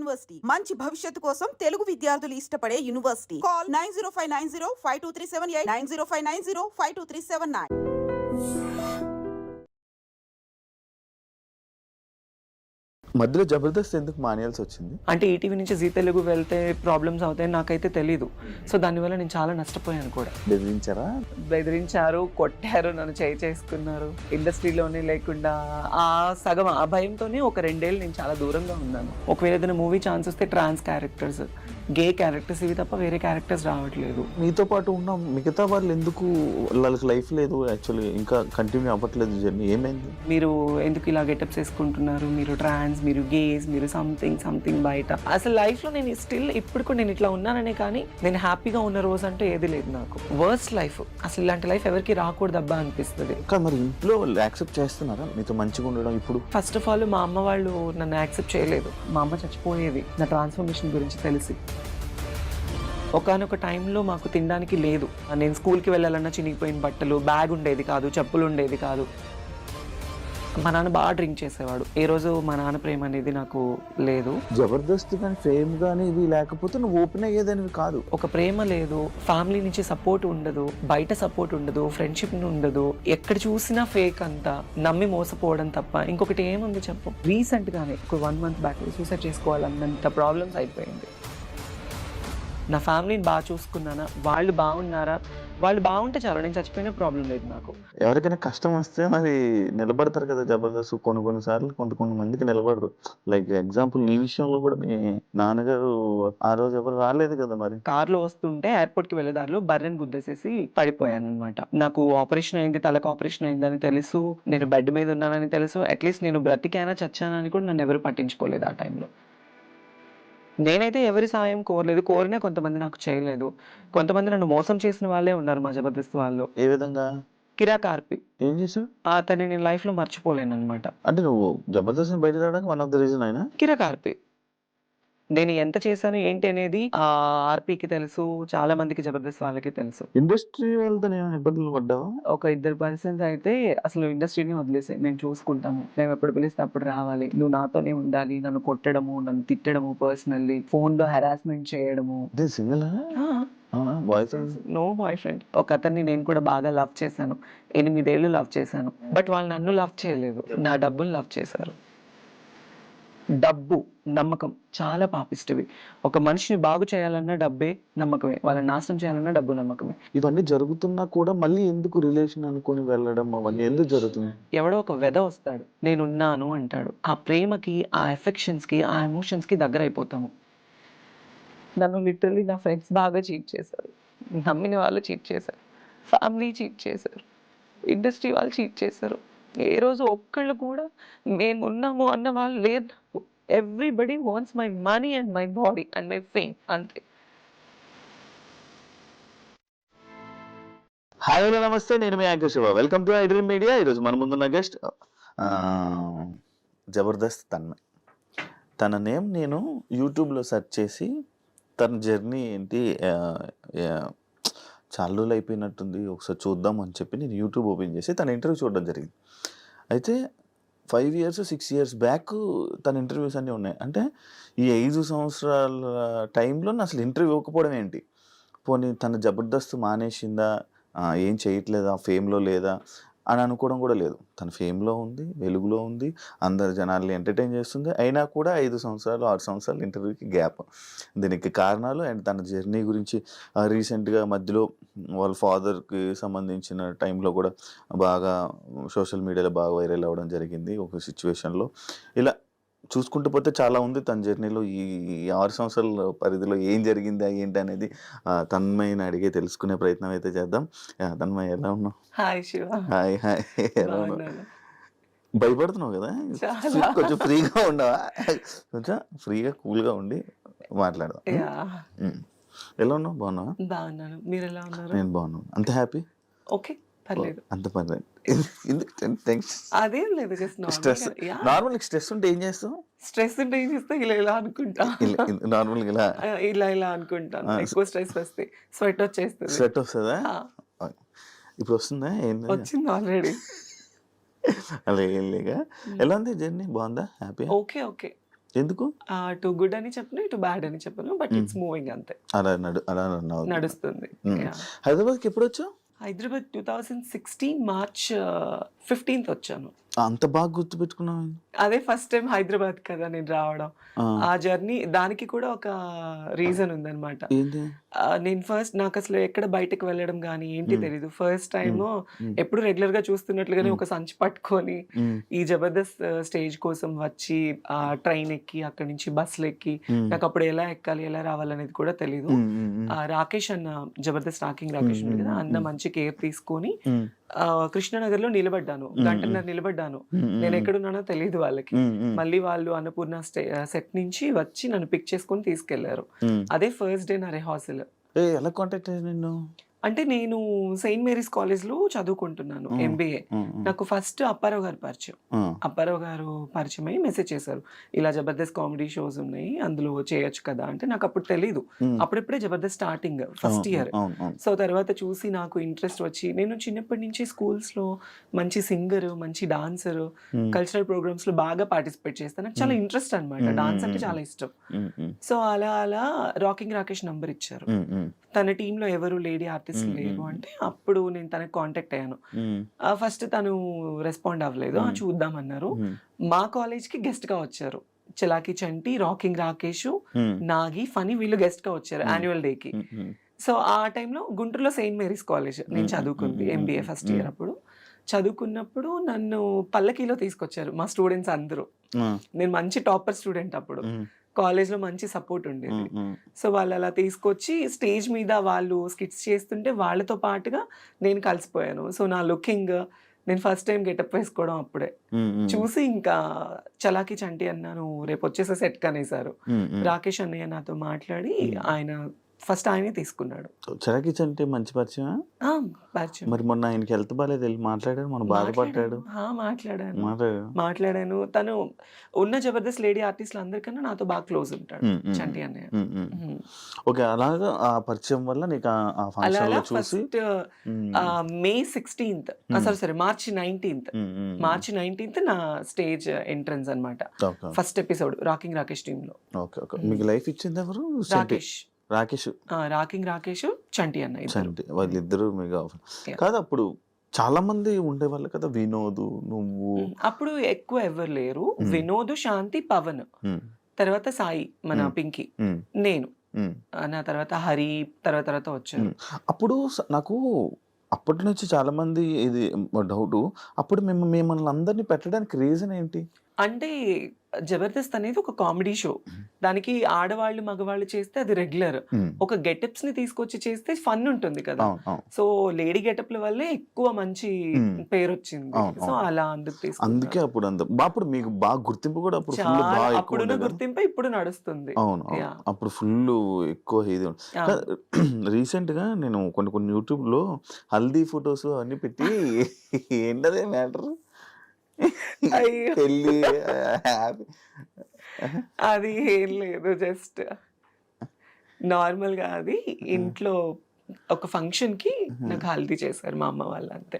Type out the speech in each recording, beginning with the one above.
University మంచి భవిష్యత్తు కోసం తెలుగు విద్యార్థులు ఇష్టపడే యూనివర్సిటీ. కాల్ 9059052378 9059052379. మధ్యలో జబర్దస్త్ ఎందుకు మానేయాల్సి వచ్చింది? అంటే ఈటీవీ నుంచి జీ తెలుగు వెళ్తే ప్రాబ్లమ్స్ అవుతాయి నాకైతే తెలీదు. సో దానివల్ల నేను చాలా నష్టపోయాను కూడా. బెదిరించారా? బెదిరించారు, కొట్టారు, నన్ను చేసుకున్నారు. ఇండస్ట్రీలోనే లేకుండా ఆ సగం ఆ భయంతోనే ఒక 2 ఏళ్ళు నేను చాలా దూరంగా ఉన్నాను. ఒకవేళ ఏదైనా మూవీ ఛాన్స్ వస్తే ట్రాన్స్ క్యారెక్టర్స్, గే క్యారెక్టర్స్ ఇవి తప్ప వేరే క్యారెక్టర్స్ రావట్లేదు. మీతో పాటు ఉన్న మిగతా వాళ్ళు ఎందుకు వాళ్ళకి లైఫ్ లేదు, యాక్చువల్లీ ఇంకా కంటిన్యూ అవ్వట్లేదు జర్నీ? ఏమైంది? మీరు ఎందుకు ఇలా గెటప్స్ వేసుకుంటున్నారు, మీరు ట్రాన్స్, మీరు గేస్, మీరు సంథింగ్ బయట. అసలు లైఫ్లో నేను స్టిల్ ఇప్పుడు కూడా నేను ఇట్లా ఉన్నాననే కానీ నేను హ్యాపీగా ఉన్న రోజు అంటే ఏది లేదు నాకు. వర్స్ట్ లైఫ్, అసలు ఇలాంటి లైఫ్ ఎవరికి రాకూడదు అబ్బా అనిపిస్తుంది. కానీ మరి ఇంట్లో యాక్సెప్ట్ చేస్తున్నారా మీతో మంచిగా ఉండడం? ఇప్పుడు ఫస్ట్ ఆఫ్ ఆల్ మా అమ్మ వాళ్ళు నన్ను యాక్సెప్ట్ చేయలేదు. మా అమ్మ చచ్చిపోయేది నా ట్రాన్స్ఫర్మేషన్ గురించి తెలిసి. ఒకనొక టైంలో మాకు తినడానికి లేదు. నేను స్కూల్కి వెళ్ళాలన్నా చినిగిపోయిన బట్టలు, బ్యాగ్ ఉండేది కాదు, చెప్పులు ఉండేది కాదు. మా నాన్న బాగా డ్రింక్ చేసేవాడు. ఏ రోజు మా నాన్న ప్రేమ అనేది నాకు లేదు. జబర్దస్త్ కానీ ఫేమ్ కానీ ఇవి లేకపోతే నువ్వు ఓపెన్ అయ్యేదానివి కాదు. ఒక ప్రేమ లేదు, ఫ్యామిలీ నుంచి సపోర్ట్ ఉండదు, బయట సపోర్ట్ ఉండదు, ఫ్రెండ్షిప్ ఉండదు. ఎక్కడ చూసినా ఫేక్ అంతా, నమ్మి మోసపోవడం తప్ప ఇంకొకటి ఏముంది చెప్పు. రీసెంట్ గానే ఒక 1 month బ్యాక్ సూసైడ్ చేసుకోవాలన్నంత ప్రాబ్లమ్స్ అయిపోయింది. నా ఫ్యామిలీని బాగా చూసుకున్నానా, వాళ్ళు బాగున్నారా, వాళ్ళు బాగుంటే చాలు, నేను చచ్చిపోయినా ప్రాబ్లం లేదు నాకు. ఎవరికైనా కష్టం వస్తే మరి నిలబడతారు కదా జబర్దస్త్. కొన్నిసార్లు కొంతమందికి నిలబడరు. లైక్ ఎగ్జాంపుల్ నీ విషయంలో కూడా మీ నాన్నగారు ఆ రోజు ఎవరు రాలేదు కదా. మరి కార్లో వస్తుంటే ఎయిర్పోర్ట్ కి వెళ్ళే దారిలో బర్రెని గుద్దేసేసి పడిపోయాను అనమాట. నాకు ఆపరేషన్ అయింది, తలకు ఆపరేషన్ అయిందని తెలుసు, నేను బెడ్ మీద ఉన్నానని తెలుసు. అట్లీస్ట్ నేను బ్రతికానా చచ్చానని కూడా నన్ను ఎవరు పట్టించుకోలేదు ఆ టైంలో. నేనైతే ఎవరి సాయం కోరలేదు, కోరినా కొంతమంది నాకు చేయలేదు. కొంతమంది నన్ను మోసం చేసిన వాళ్ళే ఉన్నారు మా జబర్దస్త్ వాళ్ళు. ఏ విధంగా? కిరాక్ ఆర్పి ఏం చేసావు? అతన్ని నేను లైఫ్ లో మర్చిపోలేను అనమాట. అంటే నువ్వు జబర్దస్త్ బయట రావడానికి వన్ ఆఫ్ ద రీజన్ అయినా కిరాక్ ఆర్పి. నేను ఎంత చేశాను ఏంటి అనేది ఆ ఆర్పీకి తెలుసు, చాలా మందికి జబర్దస్త్ వాళ్ళకి తెలుసు. ఇండస్ట్రీ వెళ్తే నేను ఇబ్బందులు పడ్డావా? ఒక 2 పర్సన్స్ అయితే అసలు ఇండస్ట్రీని వదిలేసాయి, నేను చూసుకుంటాను, మేము ఎప్పుడు పిలిస్తే అప్పుడు రావాలి, నువ్వు నాతోనే ఉండాలి, నన్ను కొట్టడము, నన్ను తిట్టడము, పర్సనల్లీ ఫోన్ లో హెరాస్మెంట్ చేయడము. Single boyfriend? No boyfriend. ఒక అతన్ని నేను కూడా బాగా లవ్ చేశాను, 8 ఏళ్ళు లవ్ చేశాను. బట్ వాళ్ళు నన్ను లవ్ చేయలేదు, నా డబ్బులు లవ్ చేశారు. డబ్బు, నమ్మకం చాలా పాపిస్టివి. ఒక మనిషిని బాగు చేయాలన్నా డబ్బే, నమ్మకమే. వాళ్ళని నాశనం చేయాలన్నా డబ్బు, నమ్మకమే. ఇవన్నీ జరుగుతున్నా కూడా మళ్ళీ ఎందుకు రిలేషన్ అనుకుని వెళ్ళడం, అవన్నీ ఎందుకు జరుగుతుంది? ఎవడో ఒక వెద వస్తాడు, నేనున్నాను అంటాడు. ఆ ప్రేమకి, ఆ ఎఫెక్షన్స్ కి, ఆ ఎమోషన్స్ కి దగ్గర అయిపోతాము. నన్ను లిటరలీ నా ఫ్రెండ్స్ బాగా చీట్ చేశారు, నమ్మిన వాళ్ళు చీట్ చేశారు, ఫ్యామిలీ చీట్ చేశారు, ఇండస్ట్రీ వాళ్ళు చీట్ చేశారు. ఏ రోజు ఒక్కళ్ళు కూడా మేము ఉన్నాము అన్న వాళ్ళు లేదు. Everybody wants my money and my body and my fame, అంతే. హాయ్ హలో నమస్తే, నేను మీ anchor Shiva. Welcome to iDream Media. ఈరోజు మన ముందున్న గెస్ట్ జబర్దస్త్ తన్మయ్. తన నేమ్ నేను యూట్యూబ్లో సెర్చ్ చేసి తన జర్నీ ఏంటి, చాలా రోజులు అయిపోయినట్టుంది, ఒకసారి చూద్దాం అని చెప్పి నేను యూట్యూబ్ ఓపెన్ చేసి తన ఇంటర్వ్యూ చూడడం జరిగింది. అయితే 5 years 6 years బ్యాక్ తన ఇంటర్వ్యూస్ అన్నీ ఉన్నాయి. అంటే ఈ 5 సంవత్సరాల టైంలో అసలు ఇంటర్వ్యూ ఇవ్వకపోవడం ఏంటి? పోనీ తన జబర్దస్త్ మానేసిందా, ఏం చేయట్లేదా, ఫేమ్లో లేదా అని అనుకోవడం కూడా లేదు. తన ఫేమ్లో ఉంది, వెలుగులో ఉంది, అందరు జనాల్ని ఎంటర్టైన్ చేస్తుంది. అయినా కూడా 5 సంవత్సరాలు 6 సంవత్సరాలు ఇంటర్వ్యూకి గ్యాప్. దీనికి కారణాలు అండ్ తన జర్నీ గురించి రీసెంట్గా మధ్యలో వాళ్ళ ఫాదర్కి సంబంధించిన టైంలో కూడా బాగా సోషల్ మీడియాలో బాగా వైరల్ అవ్వడం జరిగింది ఒక సిచ్యువేషన్లో. ఇలా చూసుకుంటూ పోతే చాలా ఉంది తన జర్నీలో. ఈ 6 సంవత్సరాల పరిధిలో ఏం జరిగిందా ఏంటి అనేది తన్మయ్యని అడిగే తెలుసుకునే ప్రయత్నం అయితే చేద్దాం. తన్మయ్య, ఎలా ఉన్నావు? హాయ్ శివ. హాయ్ హాయ్, ఎలా ఉన్నావు? భయపడుతున్నావు కదా, కొంచెం ఫ్రీగా ఉండవా? కొంచెం ఫ్రీగా కూల్గా ఉండి మాట్లాడదాం. ఎలా ఉన్నావు? బాగున్నావా? బాగున్నాను, మీరు ఎలా ఉన్నారు? నేను బాగున్నాను. అంత హ్యాపీ? ఓకే, పర్లేదు. అంత పర్లేదు. అదేం లేదు, స్ట్రెస్, నార్మల్ స్ట్రెస్ ఉంటే ఏం చేస్తావు? స్ట్రెస్ ఉంటే ఏం చేస్తా, ఇలా అనుకుంటా. నార్మల్గా ఇలా అనుకుంటాను. ఎక్కువ స్ట్రెస్ వస్తే స్వెట్ వచ్చేస్తుంది. స్వెట్ వస్తుందా? ఇప్పుడు వస్తుందా? వచ్చింది ఆల్రెడీ. అలా ఏం లేక. ఎలా ఉంది జర్నీ? బాగుందా? హ్యాపీ? Okay okay. ఎందుకు టు గుడ్ అని చెప్పను, ఇటు బ్యాడ్ అని చెప్పను, బట్ ఇట్స్ మూవింగ్ అంతే, అలా అన్నావు. నడుస్తుంది. హైదరాబాద్కి ఎప్పుడు వచ్చావు? హైదరాబాద్ 2016 మార్చ్ 15th వచ్చాను. అంత బాగా గుర్తు పెట్టుకున్నావు? అదే ఫస్ట్ టైం హైదరాబాద్ కదా నేను రావడం. ఆ జర్నీ దానికి కూడా ఒక రీజన్ ఉందన్నమాట. ఏంటి? నేను ఫస్ట్ నాకు అసలు ఎక్కడ బయటకు వెళ్ళడం కానీ ఏంటి తెలీదు. ఫస్ట్ టైం ఎప్పుడు రెగ్యులర్ గా చూస్తున్నట్లుగానే ఒక సంచి పట్టుకొని ఈ జబర్దస్త్ స్టేజ్ కోసం వచ్చి ఆ ట్రైన్ ఎక్కి అక్కడి నుంచి బస్సులు ఎక్కి, నాకు అప్పుడు ఎలా ఎక్కాలి ఎలా రావాలనేది కూడా తెలీదు. రాకేష్ అన్న, జబర్దస్త్ రాకింగ్ రాకేష్ ఉంది కదా, అన్న మంచి కేర్ తీసుకొని కృష్ణనగర్ లో నిలబడ్డాను, గంటన్నర నిలబడ్డాను. నేను ఎక్కడున్నానో తెలియదు వాళ్ళకి. మళ్ళీ వాళ్ళు అన్నపూర్ణ సెట్ నుంచి వచ్చి నన్ను పిక్ చేసుకొని తీసుకెళ్లారు. అదే ఫస్ట్ డే నా రిహార్సల్. ఎలా కాంటాక్ట్ అయ్యాను నిన్ను? అంటే నేను సెయింట్ మేరీస్ కాలేజ్ లో చదువుకుంటున్నాను MBA. నాకు ఫస్ట్ అప్పారావు గారు పరిచయం. అప్పారావు గారు పరిచయం అయ్యి మెసేజ్ చేశారు, ఇలా జబర్దస్త్ కామెడీ షోస్ ఉన్నాయి, అందులో చేయొచ్చు కదా అంటే. నాకు అప్పుడు తెలీదు, అప్పుడెప్పుడే Jabardasth starting first year. So తర్వాత చూసి నాకు ఇంట్రెస్ట్ వచ్చి, నేను చిన్నప్పటి నుంచి స్కూల్స్ లో మంచి సింగర్, మంచి డాన్సర్, కల్చరల్ ప్రోగ్రామ్స్ లో బాగా పార్టిసిపేట్ చేస్తాను. నాకు చాలా ఇంట్రెస్ట్ అనమాట, డాన్స్ అంటే చాలా ఇష్టం. సో అలా రాకింగ్ రాకేష్ నంబర్ ఇచ్చారు. తన టీంలో ఎవరు లేడీ ఆర్టిస్ట్ లేరు అంటే అప్పుడు నేను తనకి కాంటాక్ట్ అయ్యాను. ఫస్ట్ తను రెస్పాండ్ అవ్వలేదు, చూద్దామన్నారు. మా కాలేజ్ కి గెస్ట్ గా వచ్చారు చలాకి చంటి, రాకింగ్ రాకేష్, నాగి, ఫనీ, వీళ్ళు గెస్ట్ గా వచ్చారు యాన్యువల్ డే కి. సో ఆ టైంలో గుంటూరులో సెయింట్ మేరీస్ కాలేజ్ నేను చదువుకుంది, MBA ఫస్ట్ ఇయర్. అప్పుడు చదువుకున్నప్పుడు నన్ను పల్లకీలో తీసుకొచ్చారు మా స్టూడెంట్స్ అందరూ. నేను మంచి టాపర్ స్టూడెంట్ అప్పుడు, కాలేజ్ లో మంచి సపోర్ట్ ఉండేది. సో వాళ్ళు అలా తీసుకొచ్చి స్టేజ్ మీద వాళ్ళు స్కిట్స్ చేస్తుంటే వాళ్ళతో పాటుగా నేను కలిసిపోయాను. సో నా లుకింగ్, నేను ఫస్ట్ టైం గెటప్ వేసుకోవడం అప్పుడే చూసి ఇంకా చలాకి చంటి అన్నాను రేపు వచ్చేసే సెట్ కనేసారు. రాకేష్ అన్నయ్య నాతో మాట్లాడి ఆయన ఫస్ట్ ఆయనే తీసుకున్నాడు. చలాకి చంటి మంచి పరిచయం. మరి మొన్న ఆయనకి హెల్త్ బాగాలేదు, వెళ్ళి మాట్లాడాడు, మనం బాధపడ్డాడు. మాట్లాడాను. తను ఉన్న జబర్దస్త్ లేడీ ఆర్టిస్టులు అందరికన్నా నాతో బాగా క్లోజ్ ఉంటాడు చంటి అన్నయ్య. ఓకే, అలాగా ఆ పరిచయం వల్ల నీకు ఆ ఫంక్షన్ లో చూసి May 16th, మార్చి 19th నా స్టేజ్ ఎంట్రన్స్ అన్నమాట. First episode rocking Rakesh team లో. మీకు లైఫ్ ఇచ్చింది ఎవరు? రాకింగ్ రాకేష్, చంటి అన్న, చంటి వాళ్ళిద్దరు మీకు కాదు. అప్పుడు చాలా మంది ఉండేవాళ్ళు కదా, వినోద్, నువ్వు. అప్పుడు ఎక్కువ ఎవరు లేరు, వినోద్, శాంతి, పవన్, తర్వాత సాయి మన పింకీ, నేను, నా తర్వాత హరి తర్వాత వచ్చారు. అప్పుడు నాకు అప్పటి నుంచి చాలా మంది ఇది డౌట్, అప్పుడు మిమ్మల్ని అందరినీ పెట్టడానికి రీజన్ ఏంటి? అంటే జబర్దస్త్ అనేది ఒక కామెడీ షో, దానికి ఆడవాళ్ళు మగవాళ్ళు చేస్తే అది రెగ్యులర్, ఒక గెటప్స్ ని తీసుకొచ్చి చేస్తే ఫన్ ఉంటుంది కదా. సో లేడీ గెటప్ల వల్లే ఎక్కువ మంచి పేరు వచ్చింది. సో అలా అందుకే అప్పుడు మీకు బాగా గుర్తింపు కూడా అప్పుడున్న గుర్తింపు ఇప్పుడు నడుస్తుంది. అవును, అప్పుడు ఫుల్ ఎక్కువ ఇది. రీసెంట్ గా నేను కొన్ని యూట్యూబ్ లో హల్దీ ఫొటోస్ అవన్నీ పెట్టి ఏంటదే మ్యాటర్, అది ఏం లేదు, జస్ట్ నార్మల్ గా అది ఇంట్లో ఒక ఫంక్షన్ కి నాకు హల్దీ చేశారు మా అమ్మ వాళ్ళు, అంతే.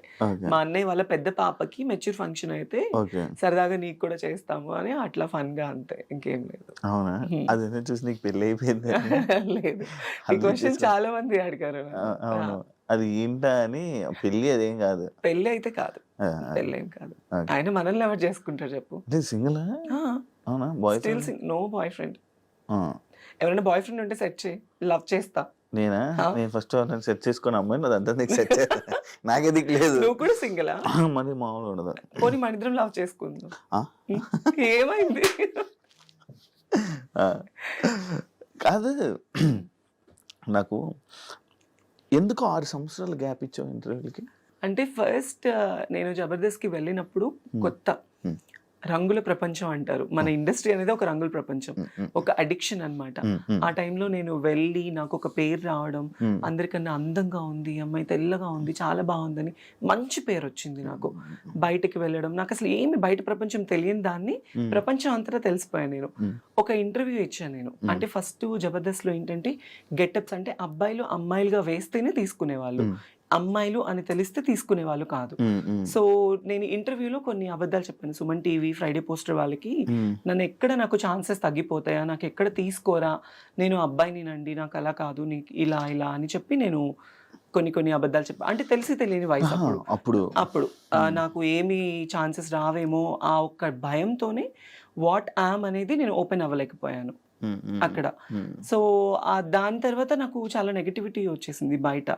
మా అన్నయ్య వాళ్ళ పెద్ద పాపకి మెచ్యూర్ ఫంక్షన్ అయితే సరదాగా నీకు కూడా చేస్తాము అని అట్లా ఫన్ గా, అంతే, ఇంకేం లేదు. అవునా? అదే చూసి నీకు పెళ్లి అయిపోయింది? లేదు, ఈ క్వశ్చన్ చాలా మంది అడిగారు. అది ఏంటా అని. పెళ్లి అదేం కాదు, పెళ్లి అయితే కాదు, పెళ్లి ఏం కాదు. ఆయన మనల్ని ఎవరు చేసుకుంటారు చెప్పు? సింగిల్? అవునా? Boyfriend? No boyfriend. ఎవరైనా బాయ్ ఫ్రెండ్ ఉంటే సెట్ చేయి, లవ్ చేస్తా. నేను ఫస్ట్ సెట్ చేసుకుని అమ్మాయి అదంతా నీకు సెట్ చేస్తా, నాకే దిక్కు లేదు. నువ్వు కూడా సింగిలా? మరి మామూలు ఉండదు. పోనీ మన ఇద్దరం లవ్ చేసుకుందాం. ఏమైంది? కాదు, నాకు ఎందుకు 6 సంవత్సరాలు గ్యాప్ ఇచ్చావు ఇంటర్వ్యూలకి? అంటే ఫస్ట్ నేను జబర్దస్త్కి వెళ్ళినప్పుడు కొత్త రంగుల ప్రపంచం అంటారు, మన ఇండస్ట్రీ అనేది ఒక రంగుల ప్రపంచం, ఒక అడిక్షన్ అన్నమాట. ఆ టైంలో నేను వెళ్ళి నాకు ఒక పేరు రావడం, అందరికన్నా అందంగా ఉంది అమ్మాయి, తెల్లగా ఉంది, చాలా బాగుందని మంచి పేరు వచ్చింది నాకు. బయటకి వెళ్ళడం, నాకు అసలు ఏమి బయట ప్రపంచం తెలియని దాన్ని ప్రపంచం అంతటా తెలిసిపోయాను నేను. ఒక ఇంటర్వ్యూ ఇచ్చాను నేను. అంటే ఫస్ట్ జబర్దస్త్ లో ఏంటంటే గెటప్స్ అంటే అబ్బాయిలు అమ్మాయిలుగా వేస్తేనే తీసుకునేవాళ్ళు, అమ్మాయిలు అని తెలిస్తే తీసుకునే వాళ్ళు కాదు. సో నేను ఇంటర్వ్యూలో కొన్ని అబద్ధాలు చెప్పాను. సుమన్ టీవీ, ఫ్రైడే పోస్టర్ వాళ్ళకి నన్ను ఎక్కడ నాకు ఛాన్సెస్ తగ్గిపోతాయా, నాకు ఎక్కడ తీసుకోరా, నేను అబ్బాయినినండి, నాకు అలా కాదు, నీకు ఇలా ఇలా అని చెప్పి నేను కొన్ని అబద్ధాలు చెప్పాను. అంటే తెలిసి తెలియని వయసు అప్పుడు నాకు ఏమి ఛాన్సెస్ రావేమో ఆ ఒక్క భయంతోనే వాట్ యామ్ అనేది నేను ఓపెన్ అవ్వలేకపోయాను అక్కడ. సో దాని తర్వాత నాకు చాలా నెగటివిటీ వచ్చేసింది బయట.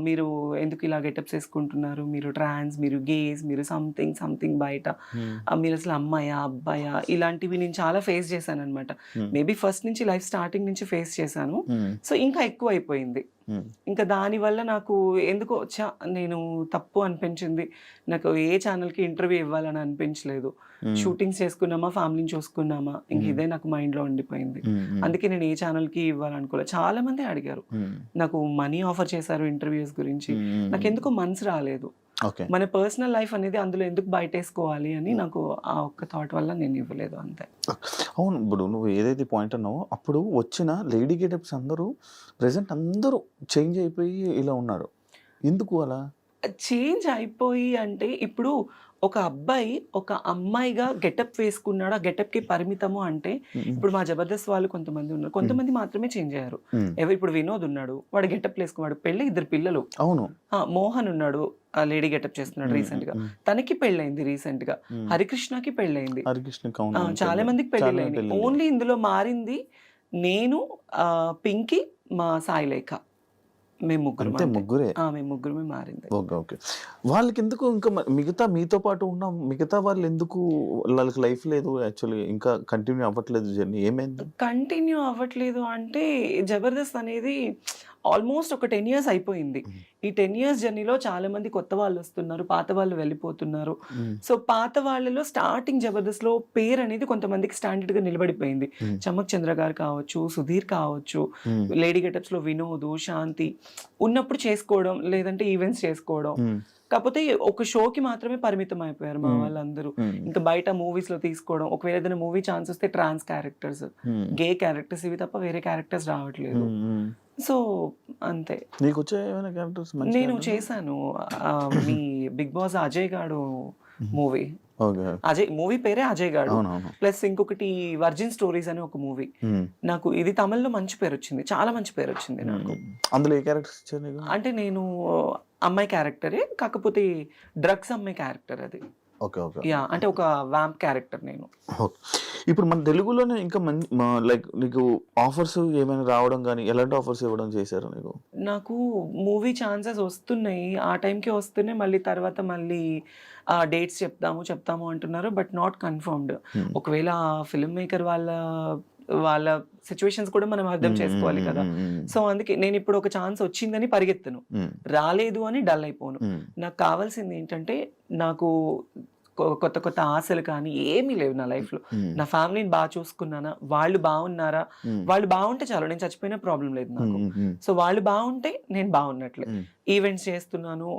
మీరు ఎందుకు ఇలా గెటప్స్ వేసుకుంటున్నారు, మీరు ట్రాన్స్, మీరు గేస్, మీరు సంథింగ్ బయట, మీరు అసలు అమ్మాయా అబ్బాయా, ఇలాంటివి నేను చాలా ఫేస్ చేశాను అనమాట. మేబీ ఫస్ట్ నుంచి లైఫ్ స్టార్టింగ్ నుంచి ఫేస్ చేశాను. సో ఇంకా ఎక్కువ అయిపోయింది. ఇంకా దానివల్ల నాకు ఎందుకో నేను తప్పు అనిపించింది. నాకు ఏ ఛానల్కి ఇంటర్వ్యూ ఇవ్వాలని అనిపించలేదు. షూటింగ్స్ చేసుకున్నామా, ఫ్యామిలీని చూసుకున్నామా, ఇంక ఇదే నాకు మైండ్లో ఉండిపోయింది. అందుకే నేను ఏ ఛానల్కి ఇవ్వాలనుకోలేదు. చాలా మంది అడిగారు, నాకు మనీ ఆఫర్ చేశారు ఇంటర్వ్యూస్ గురించి. నాకు ఎందుకో మనసు రాలేదు. మన పర్సనల్ లైఫ్ అనేది అందులో ఎందుకు బయటేసుకోవాలి అని నాకు ఆ ఒక్క థాట్ వల్ల నేను ఇవ్వలేదు అంతే. అవును, ఇప్పుడు నువ్వు ఏదైతే పాయింట్ అన్నావో అప్పుడు వచ్చిన లేడీ గెటప్స్ అందరూ ప్రెసెంట్ అందరూ చేంజ్ అయిపోయి ఇలా ఉన్నారు. ఎందుకు అలా చేంజ్ అయిపోయి అంటే, ఇప్పుడు ఒక అబ్బాయి ఒక అమ్మాయిగా గెటప్ వేసుకున్నాడు, ఆ గెటప్ కి పరిమితము అంటే, ఇప్పుడు మా జబర్దస్త్ వాళ్ళు కొంతమంది ఉన్నారు, కొంతమంది మాత్రమే చేంజ్ అయ్యారు. ఇప్పుడు వినోద్ ఉన్నాడు, వాడు గెటప్ వేసుకున్నాడు, పెళ్ళి 2 పిల్లలు. అవును. మోహన్ ఉన్నాడు, లేడీ గెటప్ చేస్తున్నాడు రీసెంట్ గా, తనకి పెళ్ళైంది రీసెంట్ గా. హరికృష్ణకి పెళ్ళైంది, చాలా మందికి పెళ్ళైంది. ఓన్లీ ఇందులో మారింది నేను, పింకీ, మా సాయిలేఖ, మేము ముగ్గురమే మారింది. ఓకే. వాళ్ళకి ఎందుకు ఇంకా మిగతా మీతో పాటు ఉన్న మిగతా వాళ్ళు ఎందుకు వాళ్ళకి లైఫ్ లేదు యాక్చువల్లీ, ఇంకా కంటిన్యూ అవ్వట్లేదు జర్నీ? ఏమైంది కంటిన్యూ అవ్వట్లేదు అంటే, జబర్దస్త్ అనేది ఆల్మోస్ట్ ఒక 10 years అయిపోయింది. ఈ 10 years జర్నీలో చాలా మంది కొత్త వాళ్ళు వస్తున్నారు, పాత వాళ్ళు వెళ్ళిపోతున్నారు. సో పాత వాళ్ళలో స్టార్టింగ్ జబర్దస్త్ లో పేరు అనేది కొంతమందికి స్టాండర్డ్ గా నిలబడిపోయింది. చమక్ చంద్ర గారు కావచ్చు, సుధీర్ కావచ్చు, లేడీ గెటప్స్ లో వినోద్, శాంతి ఉన్నప్పుడు చేసుకోవడం, లేదంటే ఈవెంట్స్ చేసుకోవడం. కాకపోతే ఒక షోకి మాత్రమే పరిమితం అయిపోయారు మా వాళ్ళందరూ. ఇంకా బయట మూవీస్ లో తీసుకోవడం, ఒకవేళ ఏదైనా మూవీ ఛాన్స్ వస్తే ట్రాన్స్ క్యారెక్టర్స్, గే క్యారెక్టర్స్, ఇవి తప్ప వేరే క్యారెక్టర్స్ రావట్లేదు. సో అంతే. నేను చేశాను మీ బిగ్ బాస్ అజయ్ గాడు మూవీ. అజయ్ మూవీ పేరే అజయ్ గాడు, ప్లస్ ఇంకొకటి వర్జిన్ స్టోరీస్ అని ఒక మూవీ. నాకు ఇది తమిళ్లో మంచి పేరు వచ్చింది, చాలా మంచి పేరు వచ్చింది నాకు. అందులో ఏ క్యారెక్టర్స్ ఇచ్చారు? అంటే నేను అమ్మాయి క్యారెక్టరే, కాకపోతే డ్రగ్స్ అమ్మాయి క్యారెక్టర్ అది. అంటే ఒక వ్యాంప్ క్యారెక్టర్ నేను. ఇప్పుడు మన తెలుగులోనే ఇంకా లైక్ నీకు ఆఫర్స్ ఏమైనా రావడం కానీ, ఎలాంటి ఆఫర్స్ ఇవ్వడం చేశారు నీకు? నాకు మూవీ ఛాన్సెస్ వస్తున్నాయి, ఆ టైంకి వస్తున్నాయి, మళ్ళీ తర్వాత మళ్ళీ డేట్స్ చెప్తాము అంటున్నారు, బట్ నాట్ కన్ఫర్మ్డ్. ఒకవేళ ఫిల్మ్ మేకర్ వాళ్ళ సిచ్యువేషన్స్ కూడా మనం అర్థం చేసుకోవాలి కదా. సో అందుకే నేను ఇప్పుడు ఒక ఛాన్స్ వచ్చిందని పరిగెత్తను, రాలేదు అని డల్ అయిపోను. నాకు కావాల్సింది ఏంటంటే, నాకు కొత్త ఆశలు కానీ ఏమీ లేవు నా లైఫ్ లో. నా ఫ్యామిలీని బాగా చూసుకున్నానా, వాళ్ళు బాగున్నారా, వాళ్ళు బాగుంటే చాలు, నేను చచ్చిపోయినా ప్రాబ్లం లేదు నాకు. సో వాళ్ళు బాగుంటే నేను బాగున్నట్లే. ఈవెంట్స్ చేస్తున్నాను,